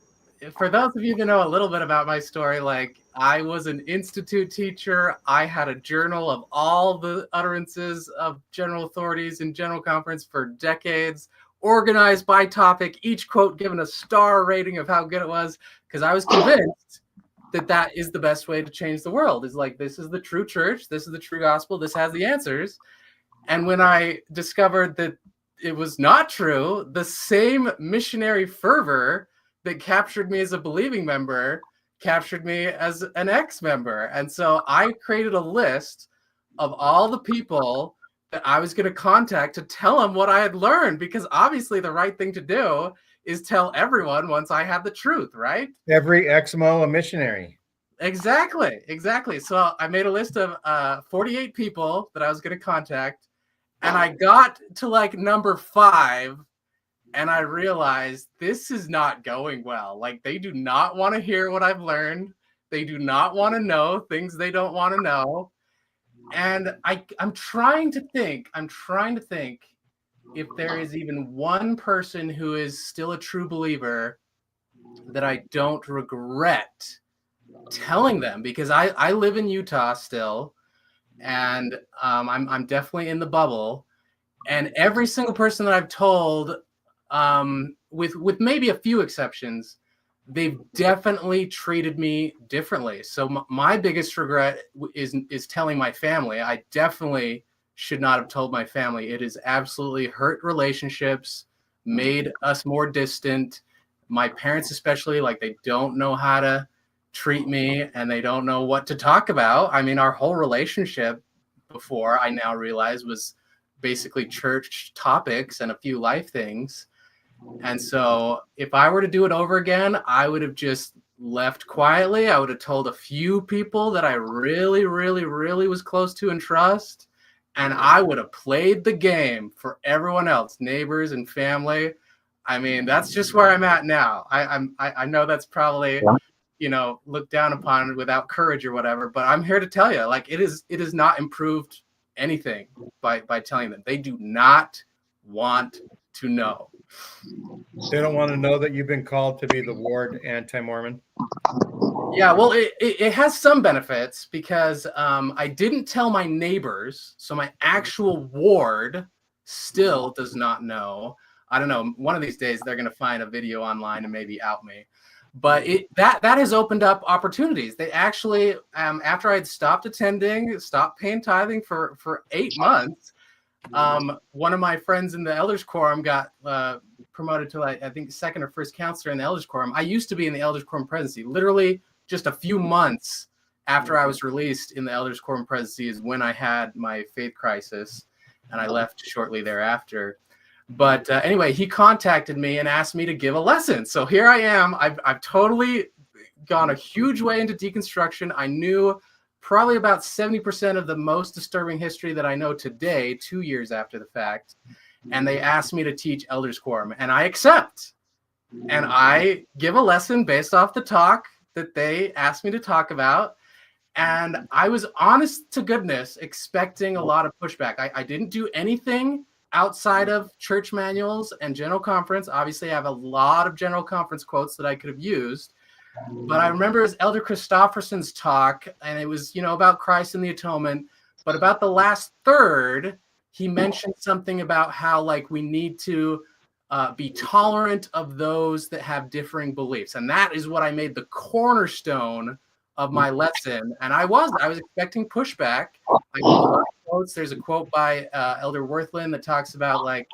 for those of you that know a little bit about my story, like I was an institute teacher. I had a journal of all the utterances of general authorities in General Conference for decades, organized by topic, each quote given a star rating of how good it was, because I was convinced that that is the best way to change the world. Is like, this is the true church. This is the true gospel. This has the answers. And when I discovered that it was not true, the same missionary fervor that captured me as a believing member captured me as an ex-member. And so I created a list of all the people that I was going to contact to tell them what I had learned, because obviously the right thing to do is tell everyone once I had the truth, right? Every ex-mo a missionary. Exactly. So I made a list of 48 people that I was going to contact. And I got to like number 5, and I realized this is not going well. Like, they do not want to hear what I've learned. They do not want to know things they don't want to know. And I'm trying to think if there is even one person who is still a true believer that I don't regret telling them, because I live in Utah still. And I'm definitely in the bubble, and every single person that I've told, with maybe a few exceptions, they've definitely treated me differently. So my biggest regret is telling my family. I definitely should not have told my family. It has absolutely hurt relationships, made us more distant. My parents especially, like, they don't know how to treat me, and they don't know what to talk about. I mean, our whole relationship before, I now realize, was basically church topics and a few life things. And so if I were to do it over again, I would have just left quietly. I would have told a few people that I really, really, really was close to and trust, and I would have played the game for everyone else, neighbors and family. I mean, that's just where I'm at now. I know that's probably, looked down upon without courage or whatever, but I'm here to tell you, like, it has not improved anything by telling them. They do not want to know. They don't want to know that you've been called to be the ward anti-Mormon. Yeah, well, it has some benefits, because I didn't tell my neighbors, so my actual ward still does not know. I don't know. One of these days, they're going to find a video online and maybe out me. But that has opened up opportunities. They actually, after I had stopped attending, stopped paying tithing for 8 months, one of my friends in the Elders Quorum got promoted to, I think, second or first counselor in the Elders Quorum. I used to be in the Elders Quorum presidency. Literally just a few months after I was released in the Elders Quorum presidency is when I had my faith crisis, and I left shortly thereafter. But anyway, he contacted me and asked me to give a lesson. So here I am. I've totally gone a huge way into deconstruction. I knew probably about 70% of the most disturbing history that I know today, 2 years after the fact. And they asked me to teach Elders Quorum, and I accept. And I give a lesson based off the talk that they asked me to talk about. And I was, honest to goodness, expecting a lot of pushback. I didn't do anything outside of church manuals and General Conference. Obviously, I have a lot of General Conference quotes that I could have used. But I remember it was Elder Christofferson's talk, and it was, about Christ and the atonement. But about the last third, he mentioned something about how, like, we need to be tolerant of those that have differing beliefs. And that is what I made the cornerstone of my lesson. And I was expecting pushback. I used a lot of quotes. There's a quote by Elder Worthland that talks about, like,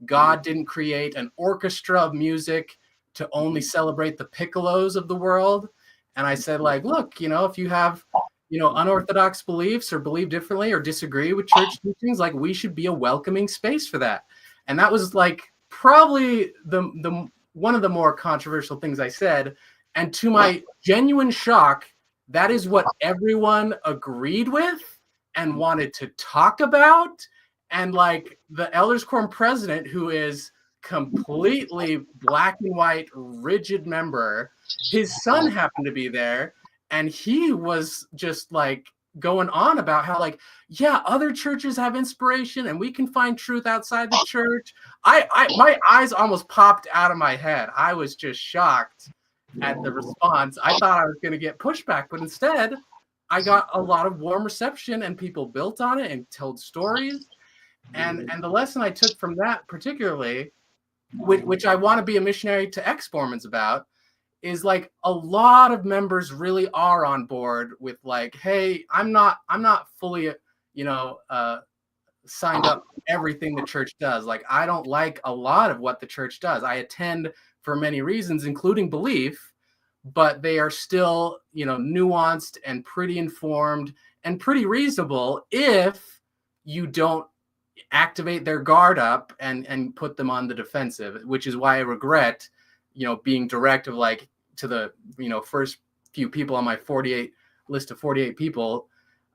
God didn't create an orchestra of music to only celebrate the piccolos of the world. And I said, like, look, if you have, unorthodox beliefs or believe differently or disagree with church teachings, like, we should be a welcoming space for that. And that was, like, probably the one of the more controversial things I said. And to my genuine shock, that is what everyone agreed with and wanted to talk about. And like the Elders Quorum president, who is completely black and white, rigid member, his son happened to be there, and he was just like going on about how, like, yeah, other churches have inspiration and we can find truth outside the church. My eyes almost popped out of my head. I was just shocked at the response. I thought I was going to get pushback, but instead I got a lot of warm reception, and people built on it and told stories. And the lesson I took from that particularly, which I want to be a missionary to ex-Mormons about, is like a lot of members really are on board with like, hey, I'm not fully, signed up for everything the church does. Like, I don't like a lot of what the church does. I attend for many reasons, including belief, but they are still, nuanced and pretty informed and pretty reasonable if you don't activate their guard up and put them on the defensive, which is why I regret, being direct of like to the, first few people on my 48 list of 48 people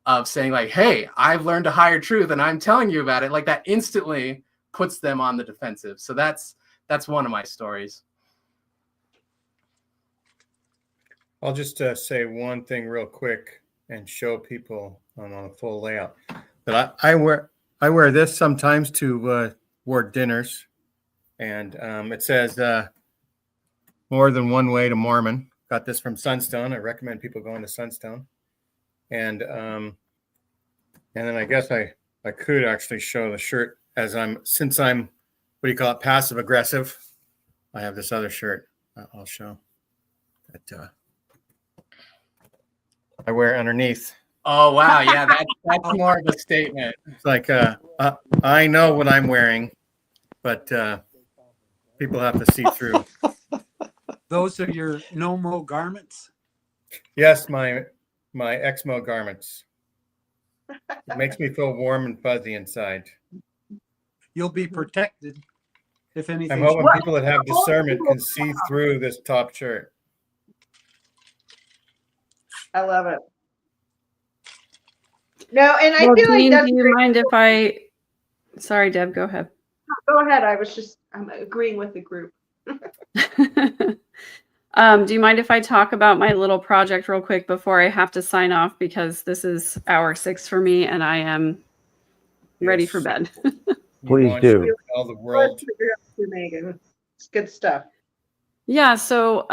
of saying like, hey, I've learned a higher truth and I'm telling you about it. Like, that instantly puts them on the defensive. So that's one of my stories. I'll just say one thing real quick and show people on a full layout. But I wear this sometimes to ward dinners, and it says more than one way to Mormon. Got this from Sunstone. I recommend people going to Sunstone. And then I guess I could actually show the shirt since I'm what do you call it, passive aggressive. I have this other shirt I'll show that I wear underneath. Oh wow, yeah, that's more of a statement. It's like I know what I'm wearing, but people have to see through. Those are your no-mo garments? Yes, my Exmo garments. It makes me feel warm and fuzzy inside. You'll be protected if anything. I'm hoping people that have discernment can see through this top shirt. I love it. No, and I Well, feel like Dean, that's do you mind if I? Sorry, Deb, go ahead. Go ahead. I'm agreeing with the group. Do you mind if I talk about my little project real quick before I have to sign off, because this is hour 6 for me and I am ready for bed. Please do. Tell the world. Megan. It's good stuff. Yeah, so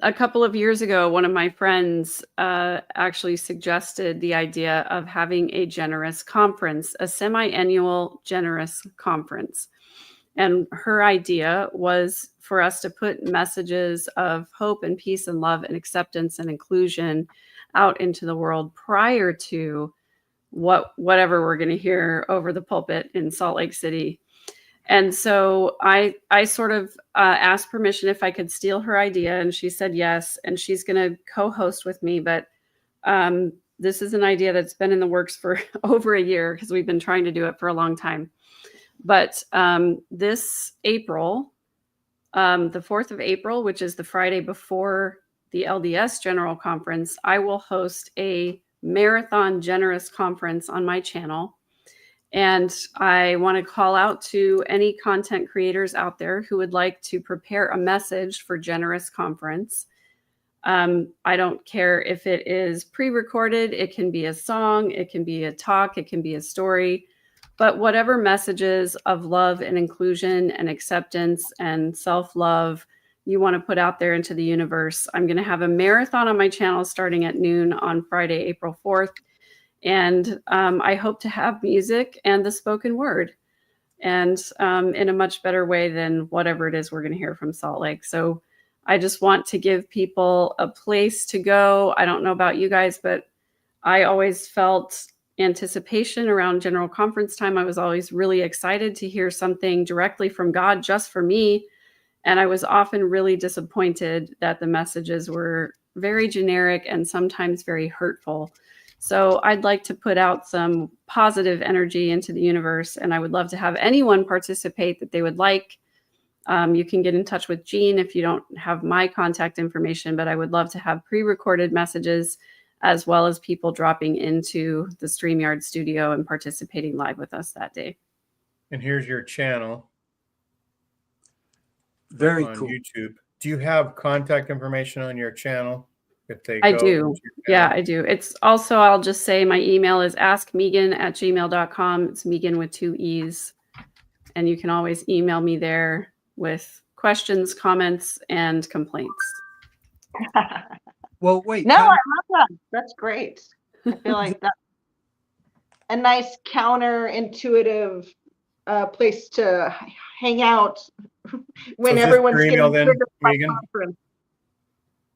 a couple of years ago, one of my friends actually suggested the idea of having a generous conference, a semi-annual generous conference. And her idea was for us to put messages of hope and peace and love and acceptance and inclusion out into the world prior to whatever we're going to hear over the pulpit in Salt Lake City. And so I sort of asked permission if I could steal her idea, and she said yes, and she's going to co-host with me. But this is an idea that's been in the works for over a year because we've been trying to do it for a long time. But this April, the 4th of April, which is the Friday before the LDS General Conference, I will host a marathon generous conference on my channel. And I want to call out to any content creators out there who would like to prepare a message for Generous Conference. I don't care if it is pre-recorded, it can be a song, it can be a talk, it can be a story, but whatever messages of love and inclusion and acceptance and self-love you want to put out there into the universe. I'm going to have a marathon on my channel starting at noon on Friday, April 4th. And I hope to have music and the spoken word, and in a much better way than whatever it is we're going to hear from Salt Lake. So I just want to give people a place to go. I don't know about you guys, but I always felt anticipation around General Conference time. I was always really excited to hear something directly from God just for me. And I was often really disappointed that the messages were very generic and sometimes very hurtful. So I'd like to put out some positive energy into the universe, and I would love to have anyone participate that they would like. You can get in touch with Jean if you don't have my contact information, but I would love to have pre-recorded messages as well as people dropping into the StreamYard studio and participating live with us that day. And here's your channel Very on cool. YouTube. Do you have contact information on your channel? If they I go do. into your Yeah, channel? I do. It's also, I'll just say my email is askmegan@gmail.com. It's Megan with 2 E's. And you can always email me there with questions, comments, and complaints. Well, wait. No, I Con- love that. That's great. I feel like that's a nice counterintuitive place to hang out when is this everyone's your getting email then, triggered by Megan? conference.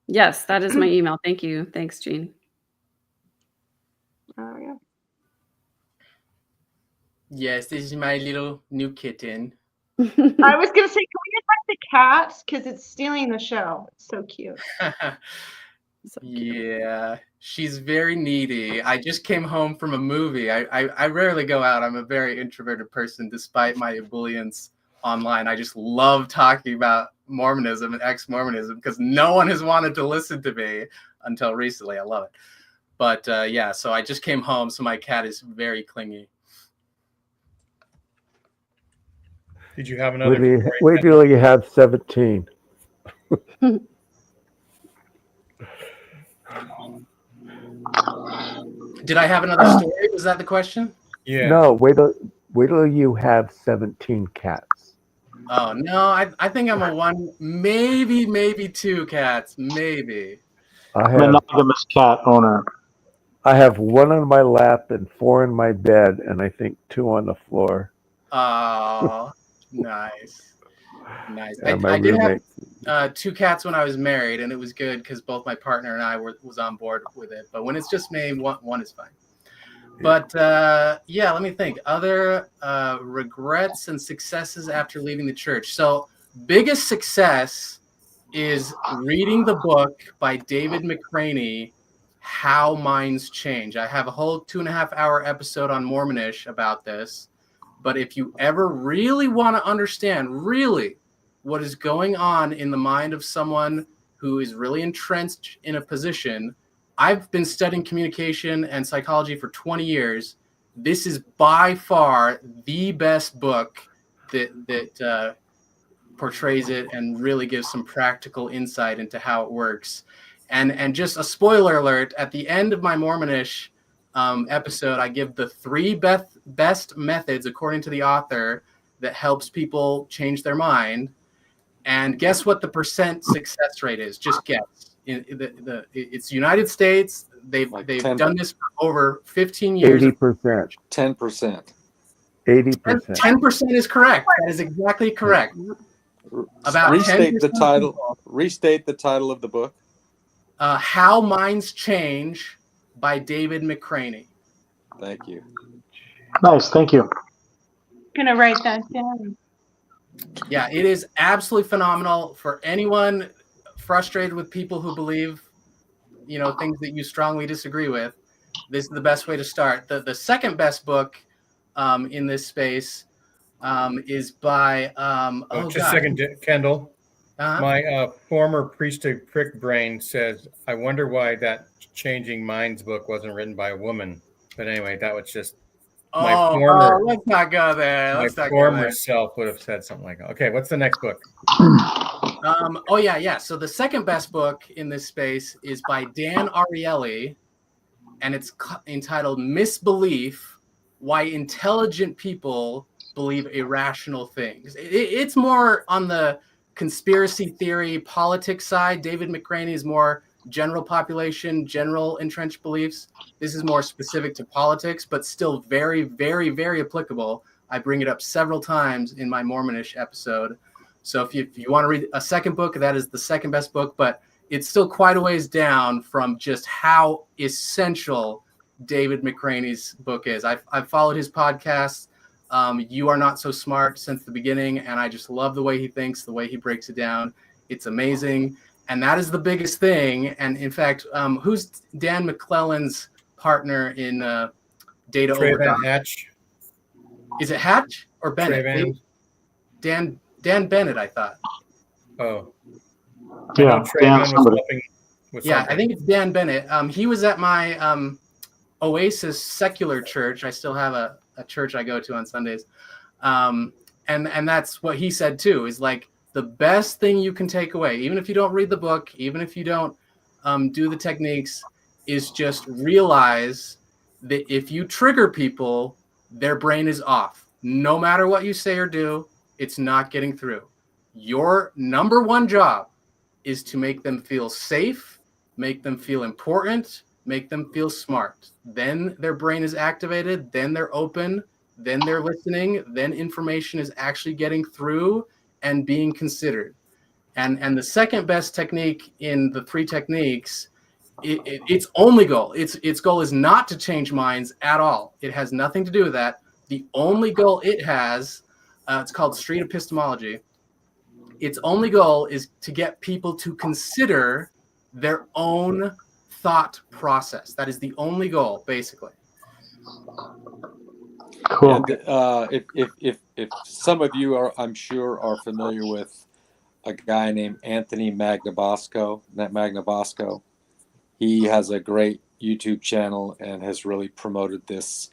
Yes, that is my email. Thank you. Thanks, Jean. Oh, yeah. Yes, this is my little new kitten. I was gonna say, can we invite the cat because it's stealing the show? It's so cute. So cute. Yeah, she's very needy. I just came home from a movie. I rarely go out. I'm a very introverted person, despite my ebullience online. I just love talking about Mormonism and ex-Mormonism because no one has wanted to listen to me until recently. I love it. But yeah, so I just came home, so my cat is very clingy. Did you have another? Wait till you have 17. Did I have another story? Was that the question? Yeah. No, wait till you have 17 cats. Oh no, I think I'm a one, maybe two cats, maybe. I have Monogamous cat owner. I have one on my lap and 4 in my bed, and I think 2 on the floor. Oh, nice. And my I did roommate. have 2 cats when I was married, and it was good because both my partner and I was on board with it. But when it's just me, one is fine. But yeah, let me think. Other regrets and successes after leaving the church. So biggest success is reading the book by David McCraney, How Minds Change. I have a whole 2.5-hour episode on Mormonish about this. But if you ever really want to understand really what is going on in the mind of someone who is really entrenched in a position, I've been studying communication and psychology for 20 years. This is by far the best book that portrays it and really gives some practical insight into how it works. And just a spoiler alert, at the end of my Mormonish episode, I give the 3 best methods, according to the author, that helps people change their mind. And guess what the percent success rate is? Just guess. It's United States. They've done this for over 15 years. 80%. 10%. 80%. 10% is correct. That is exactly correct. About restate 10% the title. Restate the title of the book. How Minds Change by David McCraney. Thank you. Nice, thank you. Gonna write that down. Yeah, it is absolutely phenomenal for anyone frustrated with people who believe, things that you strongly disagree with. This is the best way to start. The second best book in this space is by just a second, Kendall. Uh-huh. My former priesthood prick brain says, I wonder why that Changing Minds book wasn't written by a woman. But anyway, that was just my former let's not go there. my Let's not go former there. self would have said something like that. Okay, what's the next book? Yeah. So the second best book in this space is by Dan Ariely, and it's entitled Misbelief: Why Intelligent People Believe Irrational Things. It's more on the conspiracy theory, politics side. David McCraney is more general population, general entrenched beliefs. This is more specific to politics, but still very, very, very applicable. I bring it up several times in my Mormonish episode. So if you want to read a second book, that is the second best book, but it's still quite a ways down from just how essential David McCraney's book is. I've followed his podcast, You Are Not So Smart, since the beginning, and I just love the way he thinks, the way he breaks it down. It's amazing. And that is the biggest thing. And in fact, who's Dan McClellan's partner in Data Trey Over Van Dot? Hatch. Is it Hatch or Bennett? Trey Van. Dan Dan Bennett, I thought. Oh, I Yeah, know Trayvon Dan was somebody. helping with Yeah, something. I think it's Dan Bennett. He was at my Oasis secular church. I still have a church I go to on Sundays. And that's what he said too, is like the best thing you can take away, even if you don't read the book, even if you don't do the techniques, is just realize that if you trigger people, their brain is off. No matter what you say or do, it's not getting through. Your number one job is to make them feel safe, make them feel important, make them feel smart. Then their brain is activated, then they're open, then they're listening, then information is actually getting through and being considered. And the second best technique in the three techniques, its only goal, its goal is not to change minds at all. It has nothing to do with that. The only goal it has, it's called street epistemology. Its only goal is to get people to consider their own thought process. That is the only goal, basically. Cool. And if some of you are, I'm sure, are familiar with a guy named Anthony Magnabosco, he has a great YouTube channel and has really promoted this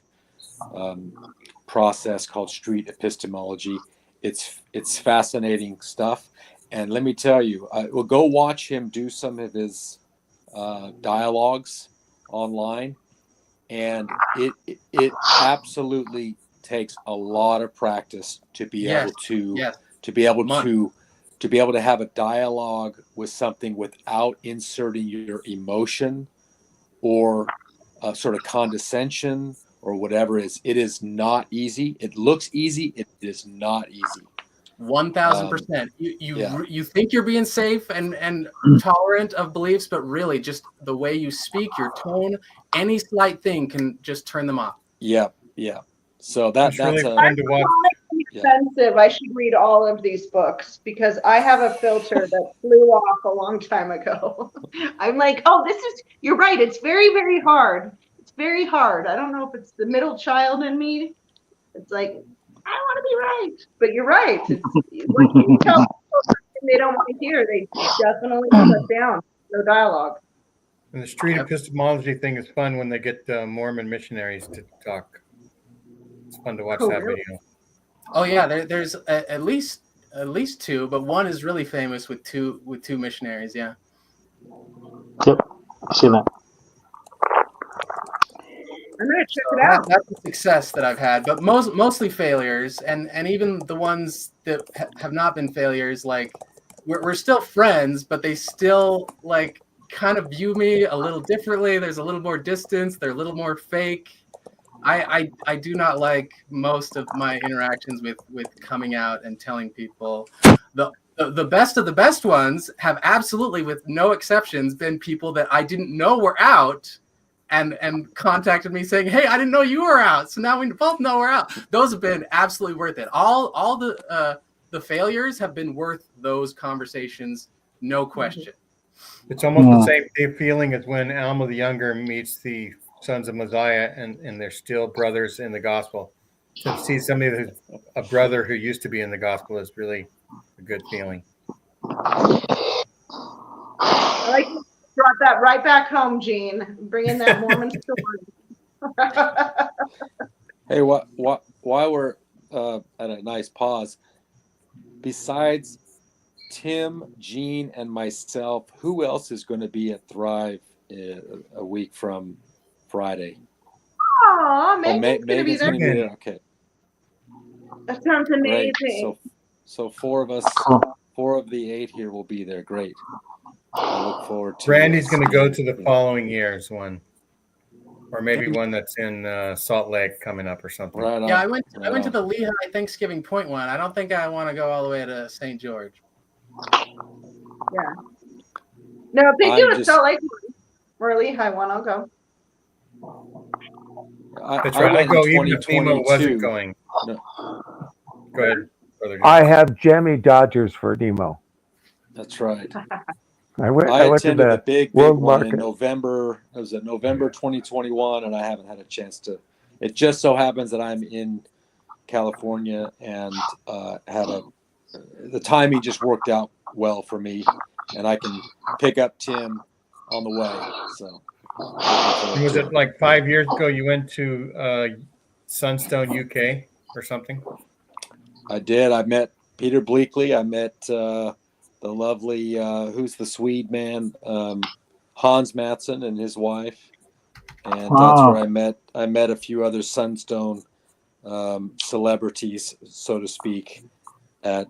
process called street epistemology. It's fascinating stuff, and let me tell you, we'll go watch him do some of his dialogues online, and it absolutely takes a lot of practice to be able to have a dialogue with something without inserting your emotion or sort of condescension or whatever. It is not easy. It looks easy. It is not easy. 1000%. You think you're being safe and tolerant of beliefs, but really just the way you speak, your tone, any slight thing can just turn them off. Yeah. So that's really a fun to watch. Expensive. I should read all of these books because I have a filter that flew off a long time ago. I'm like, oh, you're right. It's very, very hard. It's very hard. I don't know if it's the middle child in me. It's like, I want to be right, but you're right. It's when you tell people they don't want to hear, they definitely shut down. No dialogue. And the street epistemology thing is fun when they get Mormon missionaries to talk. It's fun to watch that video. Oh yeah, there's at least two, but one is really famous with two missionaries. Yeah. Yep, I've seen that. I'm gonna check it out. That's a success that I've had, but mostly failures, and even the ones that have not been failures, like we're still friends, but they still like kind of view me a little differently. There's a little more distance. They're a little more fake. I do not like most of my interactions with coming out and telling people. The best of the best ones have absolutely, with no exceptions, been people that I didn't know were out and contacted me saying, hey, I didn't know you were out. So now we both know we're out. Those have been absolutely worth it. All the failures have been worth those conversations, no question. It's almost the same feeling as when Alma the Younger meets the Sons of Mosiah and they're still brothers in the gospel. To see somebody who's a brother who used to be in the gospel is really a good feeling. I like you brought that right back home, Gene. Bringing that Mormon story. Hey, while we're at a nice pause, besides Tim, Gene, and myself, who else is going to be at Thrive a week from Friday? Aw, Megan's gonna be there. Okay. That sounds amazing. Great. So 4 of us, 4 of the 8 here will be there. Great. I look forward to. Randy's going to go to the following year's one, or maybe one that's in Salt Lake coming up or something. Right on. Yeah, I went to the Lehigh Thanksgiving Point one. I don't think I want to go all the way to St. George. Yeah. No, if they do a Salt Lake one or a Lehigh one, I'll go. That's right. I go even if Nemo wasn't going. No. Go ahead, brother. I have Jammy Dodgers for Nemo. That's right. I went to attended the big World one Market in November. It was in November 2021, and I haven't had a chance to. It just so happens that I'm in California and had a the timing just worked out well for me, and I can pick up Tim on the way. So, Was it like 5 years ago you went to Sunstone, UK or something? I did. I met Peter Bleakley. I met the lovely, who's the Swede man, Hans Mattsson and his wife. And that's where I met a few other Sunstone celebrities, so to speak, at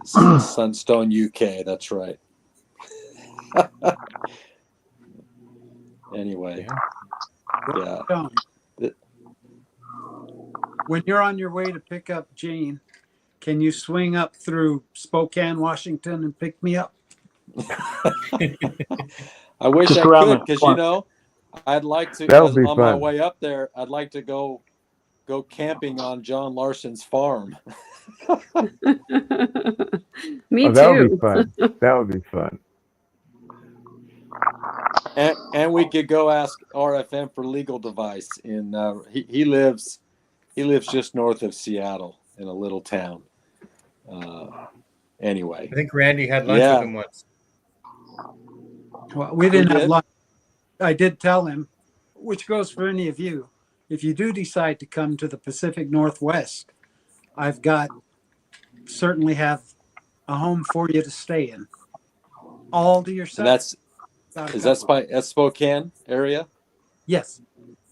Sunstone, UK. That's right. Anyway, yeah. John, when you're on your way to pick up Gene, can you swing up through Spokane, Washington, and pick me up? I wish Just I around could, the because corner. I'd like to. That would be On my fun. way up there, I'd like to go camping on John Larson's farm. Me Oh, that would be too. fun. That would be fun. And we could go ask RFM for legal device. He lives just north of Seattle in a little town. Anyway, I think Randy had lunch Yeah. with him once. Well, we didn't We have did? lunch. I did tell him, which goes for any of you. If you do decide to come to the Pacific Northwest, I've got certainly have a home for you to stay in, all to yourself. and without a is that cover. Spokane area? Yes.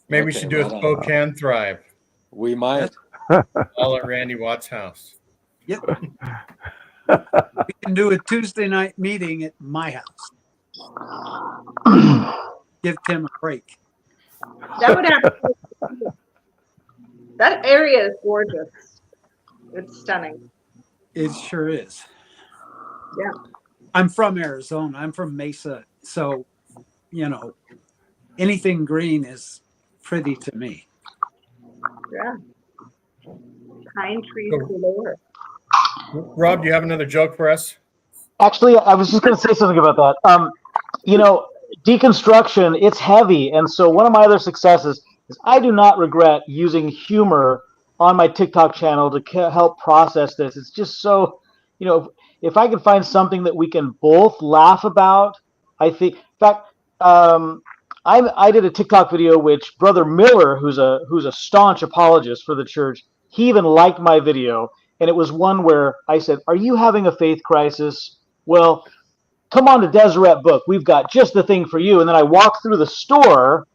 Maybe we Okay, should do a right on. Spokane Thrive, We might. all at Randy Watt's house. Yep. We can do a Tuesday night meeting at my house. Give Tim a break. That would have. That area is gorgeous. It's stunning. It sure is. Yeah. I'm from Arizona. I'm from Mesa. So, anything green is pretty to me. Yeah. Pine trees galore. Rob, do you have another joke for us? Actually, I was just going to say something about that. Deconstruction, it's heavy. And so one of my other successes is I do not regret using humor on my TikTok channel to help process this. It's just so, if I can find something that we can both laugh about, I think, in fact, I did a TikTok video, which Brother Miller, who's a staunch apologist for the church, he even liked my video. And it was one where I said, "Are you having a faith crisis? Well, come on to Deseret Book. We've got just the thing for you." And then I walk through the store,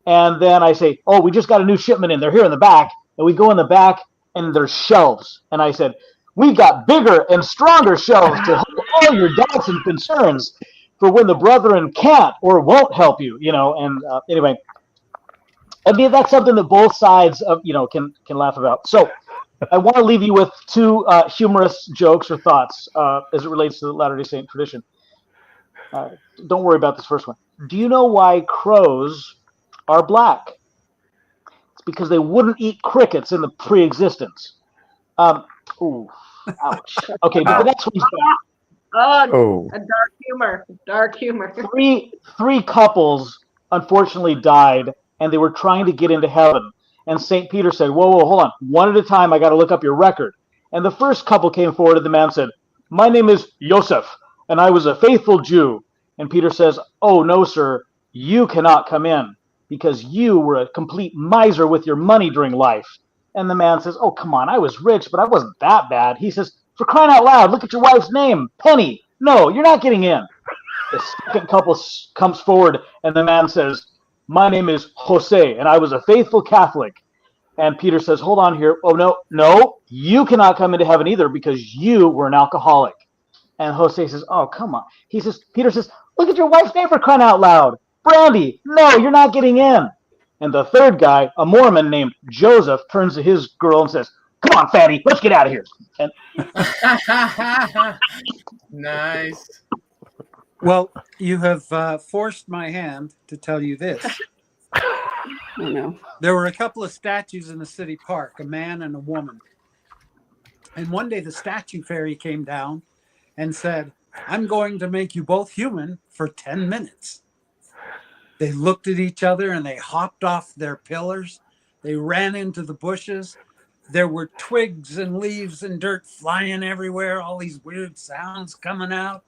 and then I say, "Oh, we just got a new shipment in. They're here in the back." And we go in the back, and there's shelves. And I said, "We've got bigger and stronger shelves to hold all your doubts and concerns for when the brethren can't or won't help you." And anyway, I mean, that's something that both sides of can laugh about. So I want to leave you with two humorous jokes or thoughts as it relates to the Latter-day Saint tradition. Don't worry about this first one. Do you know why crows are black? It's because they wouldn't eat crickets in the pre-existence. Ooh, ouch. Okay, but the next one's bad. Oh, A dark humor. Dark humor. Three couples unfortunately died, and they were trying to get into heaven. And St. Peter said, whoa, hold on. One at a time, I got to look up your record. And the first couple came forward, and the man said, "My name is Joseph, and I was a faithful Jew." And Peter says, "Oh, no, sir, you cannot come in because you were a complete miser with your money during life." And the man says, "Oh, come on, I was rich, but I wasn't that bad." He says, "For crying out loud, look at your wife's name, Penny. No, you're not getting in." The second couple comes forward, and the man says, "My name is Jose, and I was a faithful Catholic." And Peter says, "Hold on here. Oh, no, you cannot come into heaven either because you were an alcoholic." And Jose says, "Oh, come on." Peter says, "Look at your wife's name, for crying out loud. Brandy. No, you're not getting in." And the third guy, a Mormon named Joseph, turns to his girl and says, "Come on, fatty, let's get out of here." And Nice. Well, you have forced my hand to tell you this. Oh no. There were a couple of statues in the city park, a man and a woman. And one day the statue fairy came down and said, "I'm going to make you both human for 10 minutes. They looked at each other and they hopped off their pillars. They ran into the bushes. there were twigs and leaves and dirt flying everywhere, all these weird sounds coming out.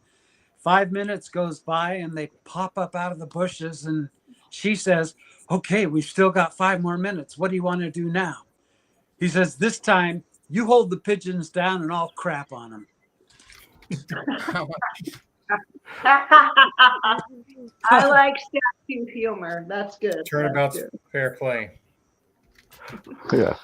5 minutes goes by and they pop up out of the bushes, and she says, okay, we've still got 5 more minutes. What do you want to do now? He says, this time you hold the pigeons down and I'll crap on them. I like statue humor. That's good. Turnabout's That's good. fair play. Yeah.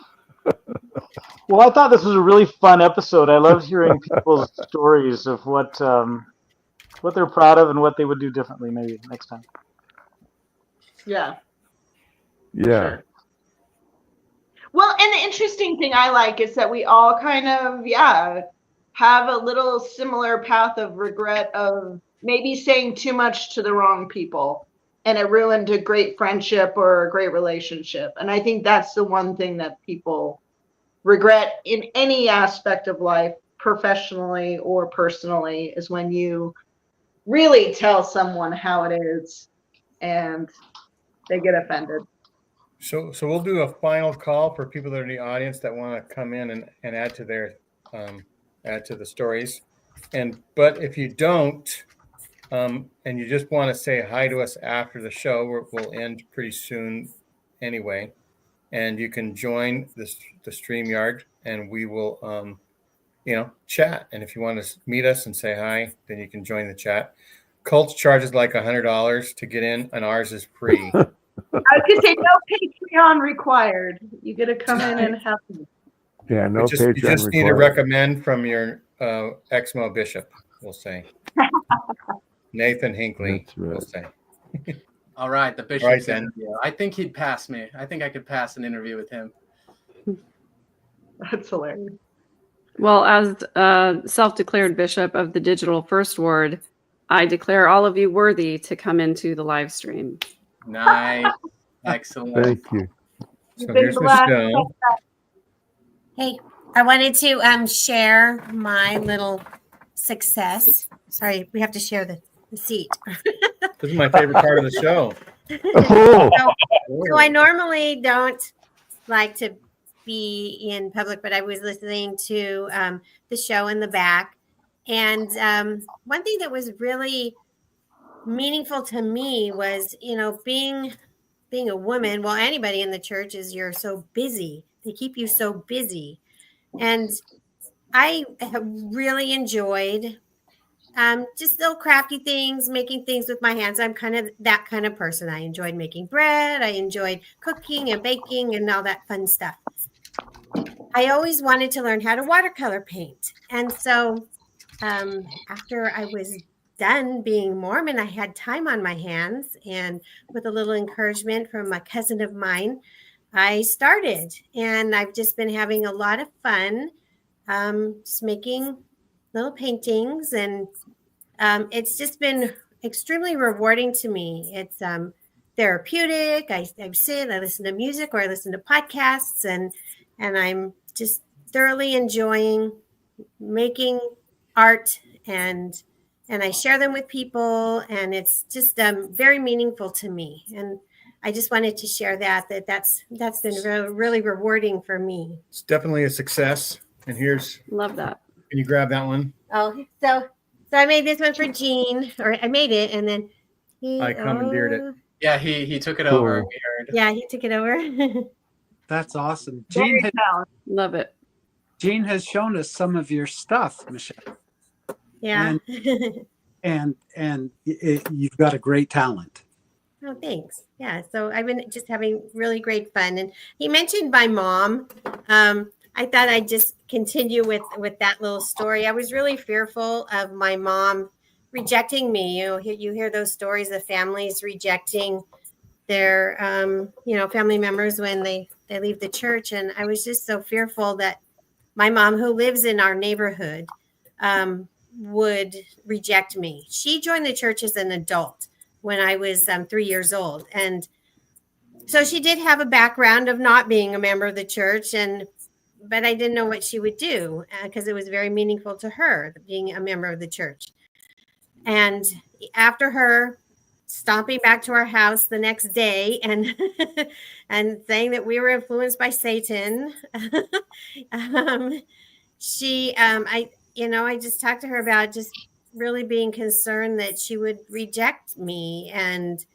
Well, I thought this was a really fun episode. I loved hearing people's stories of what they're proud of and what they would do differently maybe next time. Yeah. Yeah. Sure. Well, and the interesting thing I like is that we all kind of, have a little similar path of regret of maybe saying too much to the wrong people, and it ruined a great friendship or a great relationship. And I think that's the one thing that people regret in any aspect of life, professionally or personally, is when you really tell someone how it is and they get offended. So we'll do a final call for people that are in the audience that want to come in and add to their add to the stories. But if you don't, and you just want to say hi to us after the show, we'll end pretty soon anyway. And you can join the StreamYard, and we will, chat. And if you want to meet us and say hi, then you can join the chat. Cults charges like $100 to get in, and ours is free. I was going to say no Patreon required. You get to come in and have me. Yeah, no You Patreon just need to required. recommend from your Exmo Bishop, we'll say. Nathan Hinckley, That's right. we'll say. All right, the bishop's All right, then. interview. I think he'd pass me. I think I could pass an interview with him. That's hilarious. Well, as self-declared bishop of the Digital First Ward, I declare all of you worthy to come into the live stream. Nice. Excellent. Thank you. So Big here's black- Michelle. Hey, I wanted to share my little success. Sorry, we have to share the seat. This is my favorite part of the show. Oh, So I normally don't like to be in public, but I was listening to the show in the back. And one thing that was really meaningful to me was, being a woman, well, anybody in the church is you're so busy. They keep you so busy. And I have really enjoyed just little crafty things, making things with my hands. I'm kind of that kind of person. I enjoyed making bread. I enjoyed cooking and baking and all that fun stuff. I always wanted to learn how to watercolor paint. And so after I was done being Mormon, I had time on my hands, and with a little encouragement from a cousin of mine, I started, and I've just been having a lot of fun just making little paintings, and it's just been extremely rewarding to me. It's therapeutic. I sit, I listen to music, or I listen to podcasts, and I'm just thoroughly enjoying making art, and I share them with people, and it's just very meaningful to me. And I just wanted to share that's been really rewarding for me. It's definitely a success. And here's, Love that. can you grab that one? Oh, so I made this one for Gene, or I made it, and then I commandeered it. Yeah, he took it Cool. over. We heard. Yeah, he took it over. That's awesome. Very talented. Love it. Gene has shown us some of your stuff, Michelle, Yeah. and you've got a great talent. Oh, thanks. Yeah. So I've been just having really great fun. And he mentioned my mom. I thought I'd just continue with that little story. I was really fearful of my mom rejecting me. You hear those stories of families rejecting their, family members when they leave the church. And I was just so fearful that my mom, who lives in our neighborhood, would reject me. She joined the church as an adult when I was 3 years old. And so she did have a background of not being a member of the church, but I didn't know what she would do because it was very meaningful to her being a member of the church. And after her stomping back to our house the next day and and saying that we were influenced by Satan. I just talked to her about just really being concerned that she would reject me, and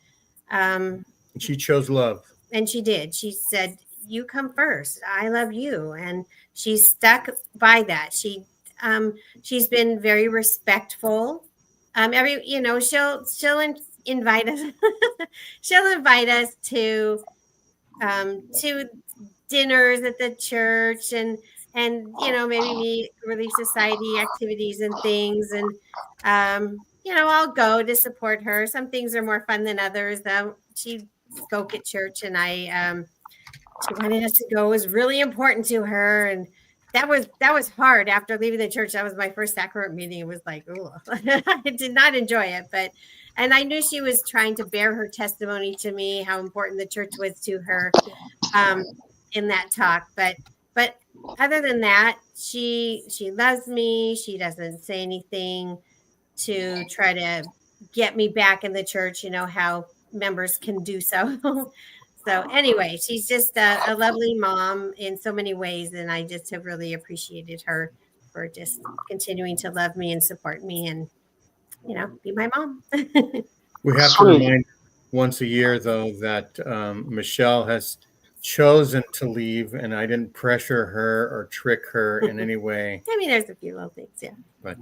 She chose love. and she did. She said, "You come first. I love you," and she stuck by that. She's been very respectful. She'll invite us. She'll invite us to dinners at the church and maybe Relief Society activities and things, and I'll go to support her. Some things are more fun than others. She spoke at church, and she wanted us to go. It was really important to her, and that was hard. After leaving the church, that was my first sacrament meeting. It was like, oh, I did not enjoy it, and I knew she was trying to bear her testimony to me, how important the church was to her in that talk. But other than that, she loves me. She doesn't say anything to try to get me back in the church. You know how members can do so. So anyway, she's just a lovely mom in so many ways, and I just have really appreciated her for just continuing to love me and support me, and be my mom. We have to remind once a year, though, that Michelle has chosen to leave, and I didn't pressure her or trick her in any way. I mean, there's a few little things, yeah. But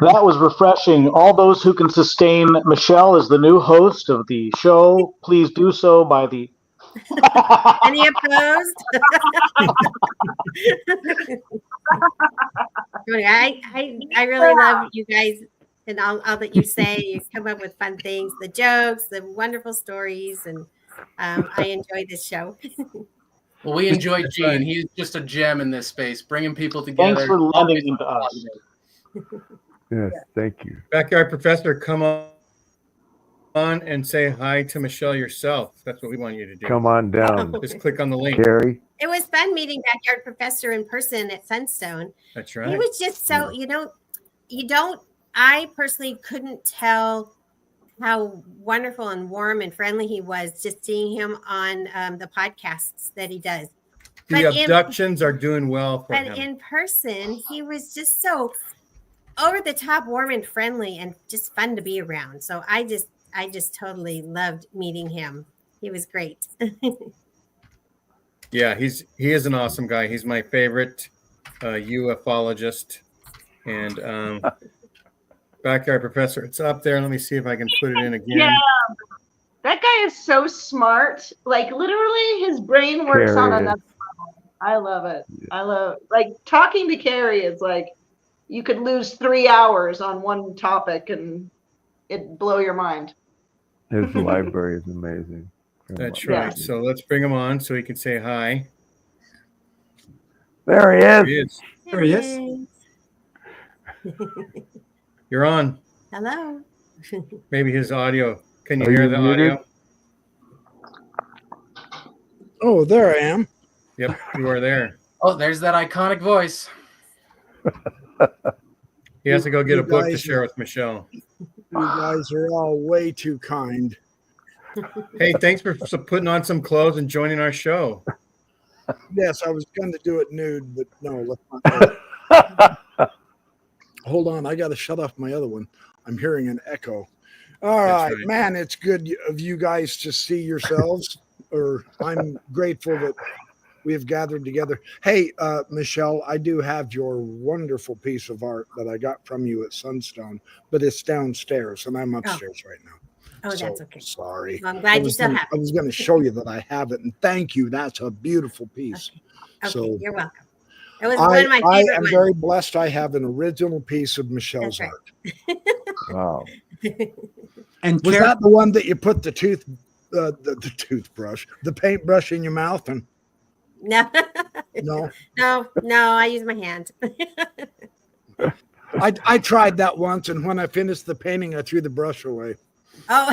That was refreshing. All those who can sustain Michelle as the new host of the show, please do so by the. Any opposed? I really love you guys and all that you say. You come up with fun things, the jokes, the wonderful stories, and I enjoy this show. Well, we enjoy Gene. He's just a gem in this space, bringing people together. Thanks for lending him to us. Yes, thank you. Backyard Professor, come on and say hi to Michelle yourself. That's what we want you to do. Come on down, Just click on the link. Carrie. It was fun meeting Backyard Professor in person at Sunstone. That's He right. was just so, I personally couldn't tell how wonderful and warm and friendly he was just seeing him on the podcasts that he does. The abductions are doing well for But him. in person, he was just so over the top, warm and friendly, and just fun to be around. So I just totally loved meeting him. He was great. Yeah, he is an awesome guy. He's my favorite ufologist. And Backyard Professor, it's up there. Let me see if I can put it in again. Yeah, that guy is so smart. Like literally, his brain works on Carrie. another level. I love it. I love talking to Carrie is like you could lose 3 hours on one topic and it'd blow your mind. His library is amazing. That's right. So let's bring him on so he can say hi. There he There is. he is. There he is. You're on. Hello. Maybe his audio. Can you Are hear you the muted? audio? Oh, there I am. Yep, you are there. Oh, there's that iconic voice. He has to go get a You book to guys- share with Michelle. You guys are all way too kind. Hey, thanks for putting on some clothes and joining our show. Yes, I was going to do it nude, but no, let's not do it. Hold on, I got to shut off my other one. I'm hearing an echo. All That's right, right. man, it's good of you guys to see yourselves, or I'm grateful that we have gathered together. Hey, Michelle, I do have your wonderful piece of art that I got from you at Sunstone, but it's downstairs and I'm upstairs right now. Oh, So, that's okay. Sorry. Well, I'm glad you still have I it. was going to show you that I have it, and thank you. That's a beautiful piece. Okay, So you're welcome. It was one of my I favorite am ones. very blessed. I have an original piece of Michelle's That's art. Wow. And Was Carrie, that the one that you put the the toothbrush, the paintbrush in your mouth? And No, no, no, I use my hand. I tried that once, and when I finished the painting, I threw the brush away. Oh,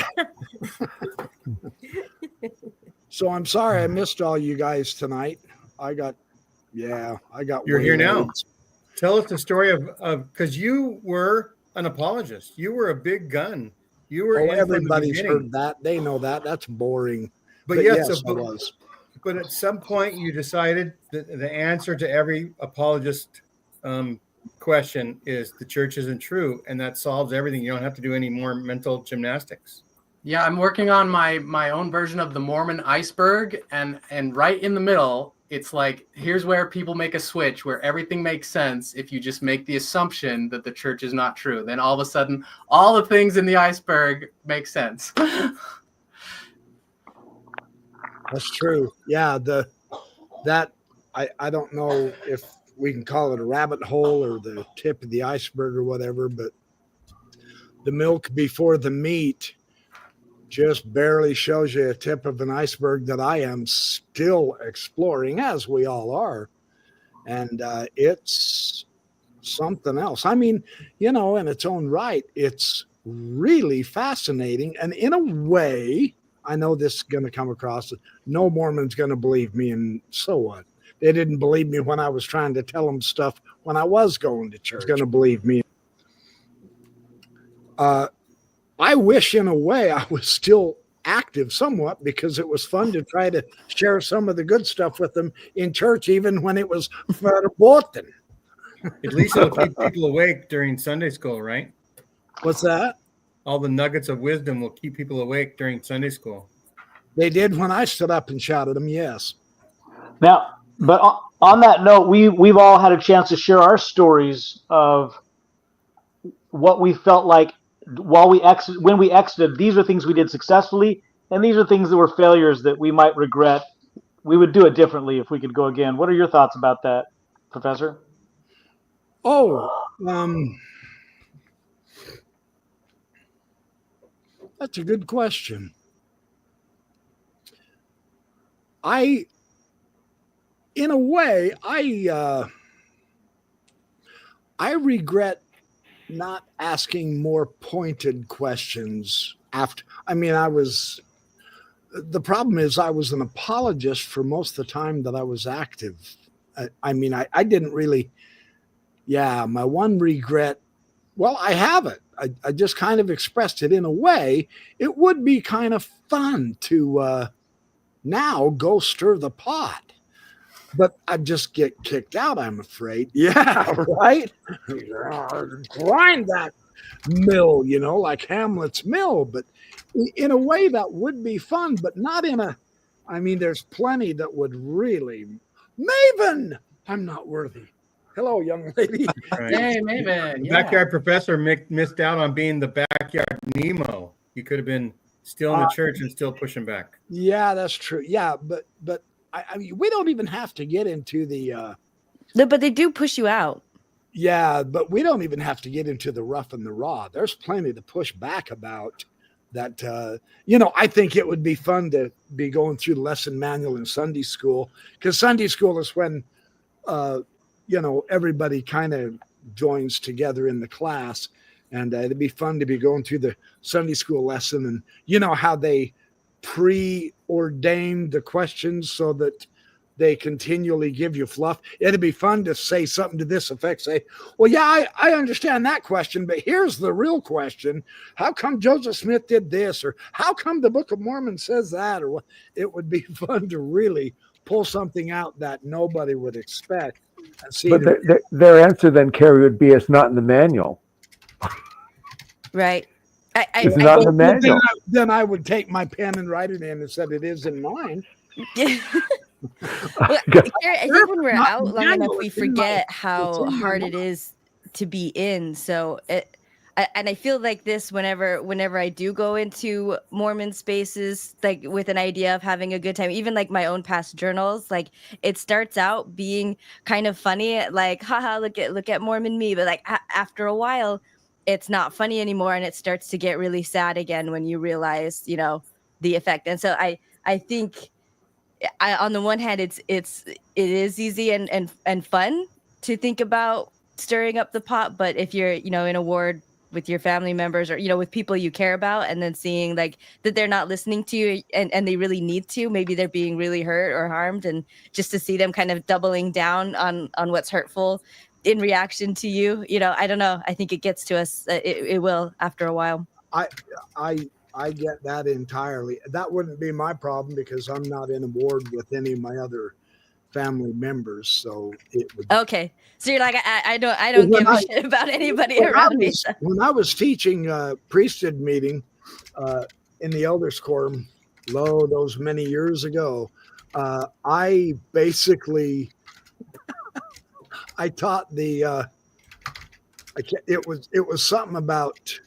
So I'm sorry I missed all you guys tonight. I got You're here now. waylaid. Tell us the story of because you were an apologist. You were a big gun You were Oh, in from the everybody's beginning. heard that. They know that. That's boring. But But yes, yes, so- I was. But at some point, you decided that the answer to every apologist question is the church isn't true, and that solves everything. You don't have to do any more mental gymnastics. Yeah, I'm working on my own version of the Mormon iceberg, and right in the middle, it's like, here's where people make a switch where everything makes sense if you just make the assumption that the church is not true. Then all of a sudden, all the things in the iceberg make sense. That's true. Yeah, I don't know if we can call it a rabbit hole or the tip of the iceberg or whatever, but the milk before the meat just barely shows you a tip of an iceberg that I am still exploring, as we all are. And it's something else. I mean, you know, in its own right, it's really fascinating. And in a way, I know this is going to come across, no Mormon's going to believe me, and so what? They didn't believe me when I was trying to tell them stuff when I was going to church. Going to believe me. I wish in a way I was still active somewhat, because it was fun to try to share some of the good stuff with them in church, even when it was verboten. At least it'll keep people awake during Sunday school, right? What's that? All the nuggets of wisdom will keep people awake during Sunday school. They did when I stood up and shouted them, yes. Now, but on that note, we've all had a chance to share our stories of what we felt like when we exited. These are things we did successfully, and these are things that were failures that we might regret. We would do it differently if we could go again. What are your thoughts about that, Professor? That's a good question. In a way, I regret not asking more pointed questions after. I mean, the problem is I was an apologist for most of the time that I was active. I mean, I didn't really, my one regret, well, I have it. I just kind of expressed it in a way. It would be kind of fun to now go stir the pot. But I'd just get kicked out, I'm afraid. Yeah, right? Grind that mill, you know, like Hamlet's mill. But in a way, that would be fun, but not in a, I mean, there's plenty that would really, Maven, I'm not worthy. Hello, young lady. Right. Hey, Maven. The Yeah. Backyard Professor missed out on being the backyard Nemo. He could have been still in the church and still pushing back. Yeah, that's true. Yeah, but I mean, we don't even have to get into the No, but they do push you out. yeah, but we don't even have to get into the rough and the raw. There's plenty to push back about that. You know, I think it would be fun to be going through the lesson manual in Sunday school, because Sunday school is when you know, everybody kind of joins together in the class, and it'd be fun to be going through the Sunday school lesson, and you know how they preordained the questions so that they continually give you fluff. It'd be fun to say something to this effect. Say, well, yeah, I understand that question, but here's the real question. How come Joseph Smith did this? Or how come the Book of Mormon says that? Or what? It would be fun to really pull something out that nobody would expect. And see But their answer then, Carrie, would be it's not in the manual. Right. It's not in the manual. then I would take my pen and write it in and said it is in mine. Well, Carrie, I think when we're Not out long manual, enough, we it's in my- forget it's how in my hard it mind. is to be in. So and I feel like this whenever I do go into Mormon spaces, like with an idea of having a good time, even like my own past journals, like it starts out being kind of funny, like haha, look at Mormon me, but like after a while, it's not funny anymore, and it starts to get really sad again when you realize, you know, the effect. And so I think, on the one hand, it is easy and fun to think about stirring up the pot, but if you're, you know, in a ward with your family members or, you know, with people you care about, and then seeing like that they're not listening to you and they really need to, maybe they're being really hurt or harmed, and just to see them kind of doubling down on what's hurtful in reaction to you, you know, I don't know. I think it gets to us. It will after a while. I get that entirely. That wouldn't be my problem because I'm not in a ward with any of my other family members. So it would. Okay, so you're like, I don't give a shit about anybody around me. So. When I was teaching priesthood meeting in the elders quorum, those many years ago, I basically I taught the it was something about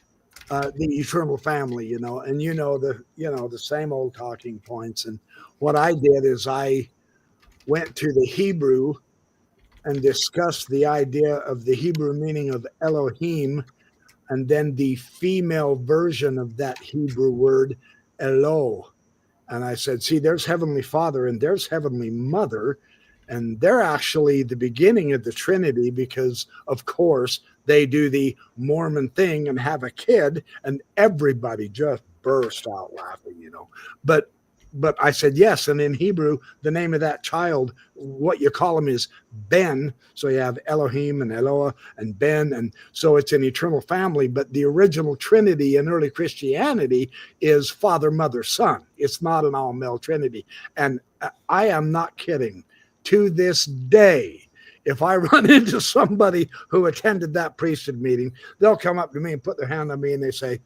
the eternal family, and the same old talking points. And what I did is I went to the Hebrew and discussed the idea of the Hebrew meaning of Elohim, and then the female version of that Hebrew word Elo. And I said, see, there's Heavenly Father and there's Heavenly Mother, and they're actually the beginning of the Trinity because, of course, they do the Mormon thing and have a kid, and everybody just burst out laughing, But I said, yes. And in Hebrew, the name of that child, what you call him is Ben. So you have Elohim and Eloah and Ben. And so it's an eternal family. But the original Trinity in early Christianity is Father, Mother, Son. It's not an all male Trinity. And I am not kidding. To this day, if I run into somebody who attended that priesthood meeting, they'll come up to me and put their hand on me and they say,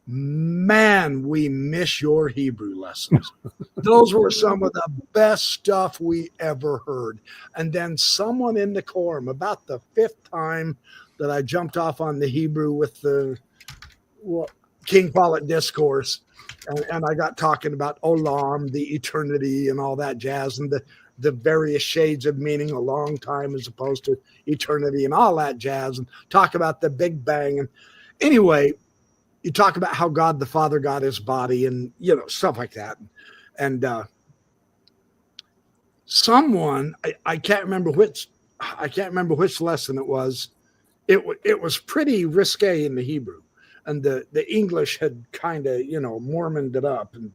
man, we miss your Hebrew lessons. Those were some of the best stuff we ever heard. And then someone in the quorum, about the fifth time that I jumped off on the Hebrew with the King Follett discourse, and I got talking about Olam, the eternity and all that jazz, and the various shades of meaning, a long time as opposed to eternity and all that jazz, and talk about the Big Bang. And anyway, you talk about how God the Father got his body and, stuff like that. And someone, I can't remember which lesson it was. It was pretty risque in the Hebrew, and the English had kind of, Mormoned it up and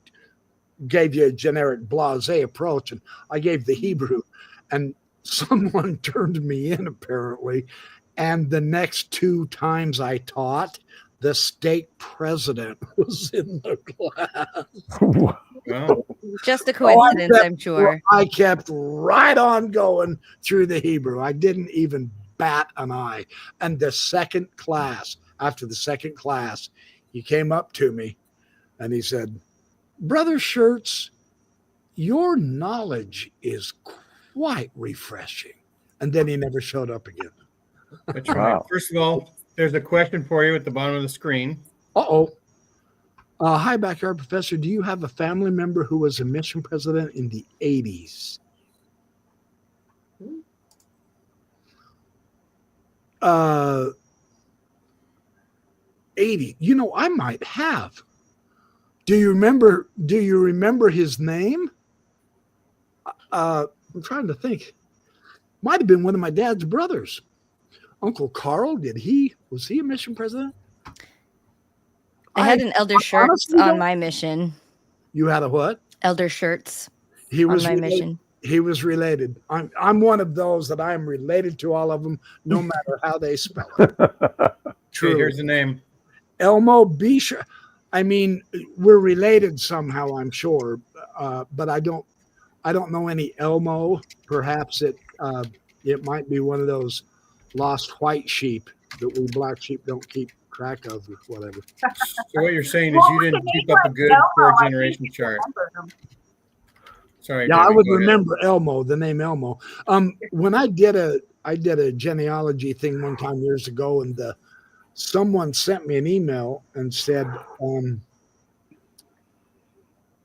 gave you a generic blasé approach. And I gave the Hebrew, and someone turned me in apparently. And the next two times I taught, the stake president was in the class. Wow. Just a coincidence, I'm sure. I kept right on going through the Hebrew. I didn't even bat an eye. And after the second class, he came up to me and he said, Brother Schertz, your knowledge is quite refreshing. And then he never showed up again. That's right. Wow. First of all, there's a question for you at the bottom of the screen. Hi, Backyard Professor. Do you have a family member who was a mission president in the 80s? 80. I might have. Do you remember his name? I'm trying to think. Might have been one of my dad's brothers. Uncle Carl, was he a mission president? I had an Elder Schertz on my mission. You had a what? Elder Schertz on my mission. He was related. I'm one of those that I am related to all of them, no matter how they spell it. True. Okay, here's the name. Elmo Bisha. I mean, we're related somehow, I'm sure, but I don't know any Elmo. Perhaps it might be one of those lost white sheep that we black sheep don't keep track of or whatever. So what you're saying is you didn't keep up a good 4-generation chart. Sorry. Yeah, David, I would remember Elmo, the name Elmo. When I did a genealogy thing one time years ago, and someone sent me an email and said,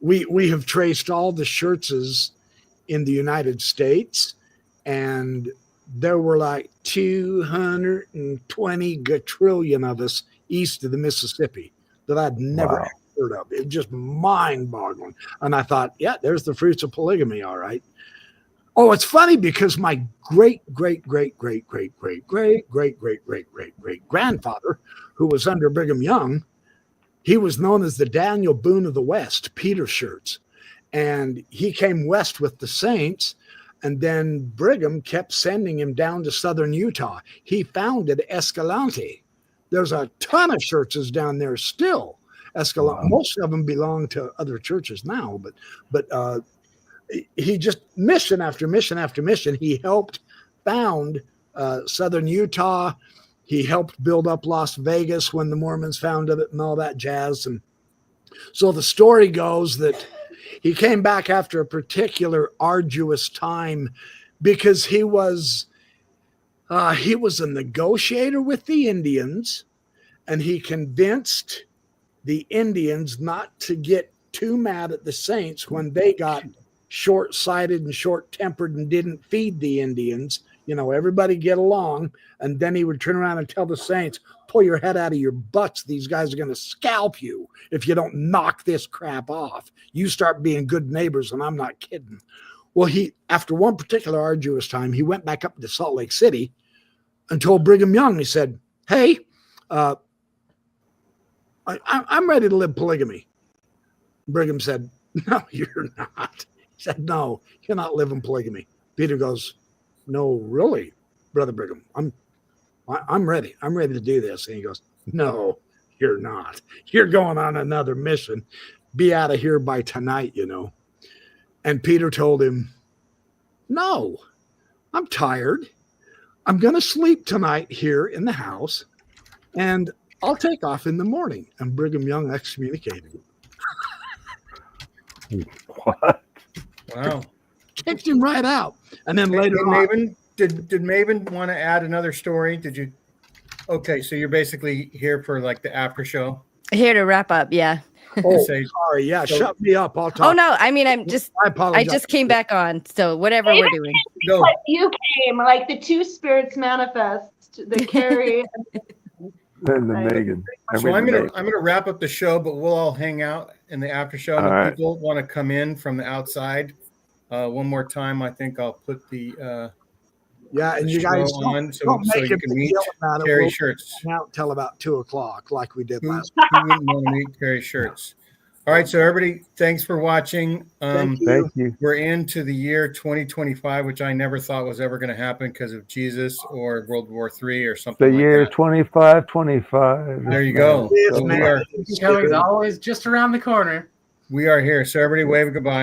we have traced all the Schertzes in the United States, and there were like 220 quadrillion of us east of the Mississippi that I'd never heard of. It just mind-boggling. And I thought, yeah, there's the fruits of polygamy, all right. Oh, it's funny because my great-great-great-great-great-great-great-great-great-great-grandfather, who was under Brigham Young, he was known as the Daniel Boone of the West, Peter Schertz. And he came west with the Saints, and then Brigham kept sending him down to southern Utah. He founded Escalante. There's a ton of Schertzes down there still. Escalon. Wow. Most of them belong to other churches now, but he just mission after mission after mission. He helped found Southern Utah. He helped build up Las Vegas when the Mormons founded it and all that jazz. And so the story goes that he came back after a particular arduous time because he was a negotiator with the Indians, and he convinced the Indians not to get too mad at the Saints when they got short-sighted and short-tempered and didn't feed the Indians. You know, everybody get along. And then he would turn around and tell the Saints, pull your head out of your butts. These guys are going to scalp you if you don't knock this crap off. You start being good neighbors, and I'm not kidding. Well, after one particular arduous time, he went back up to Salt Lake City and told Brigham Young, he said, hey, I'm ready to live polygamy. Brigham said, no, you're not. He said, no, you're not living polygamy. Peter goes, no, really, Brother Brigham, I'm ready. I'm ready to do this. And he goes, no, you're not. You're going on another mission. Be out of here by tonight, you know. And Peter told him, no, I'm tired. I'm going to sleep tonight here in the house, and I'll take off in the morning. And Brigham Young excommunicated him. What? Wow. Kicked him right out. And then later Hey, on, Maven, did Maven want to add another story? Did you? Okay, so you're basically here for like the after show. Here to wrap up. Yeah. oh, Say- sorry. Yeah, so- shut me up. I'll talk. Oh no, I mean, I I apologize. just came back on. So whatever we're doing. No, Like you came, like the two spirits manifest, the Carrie. Then the Right. Megan. so I'm gonna wrap up the show, but we'll all hang out in the after show. And All if right. people want to come in from the outside, one more time, I think I'll put the Yeah, and you show guys on so don't so make you a can big meet deal about it. Carrie We'll Shirts. hang out till about 2:00, like we did Who last. wouldn't want to meet Carrie Shirts? All right, so everybody, thanks for watching. Thank you. Thank you. We're into the year 2025, which I never thought was ever going to happen because of Jesus or World War III or something The like year that. 2525. There you go. Yes, So man. we are Showing's always just around the corner. here. So everybody wave a goodbye.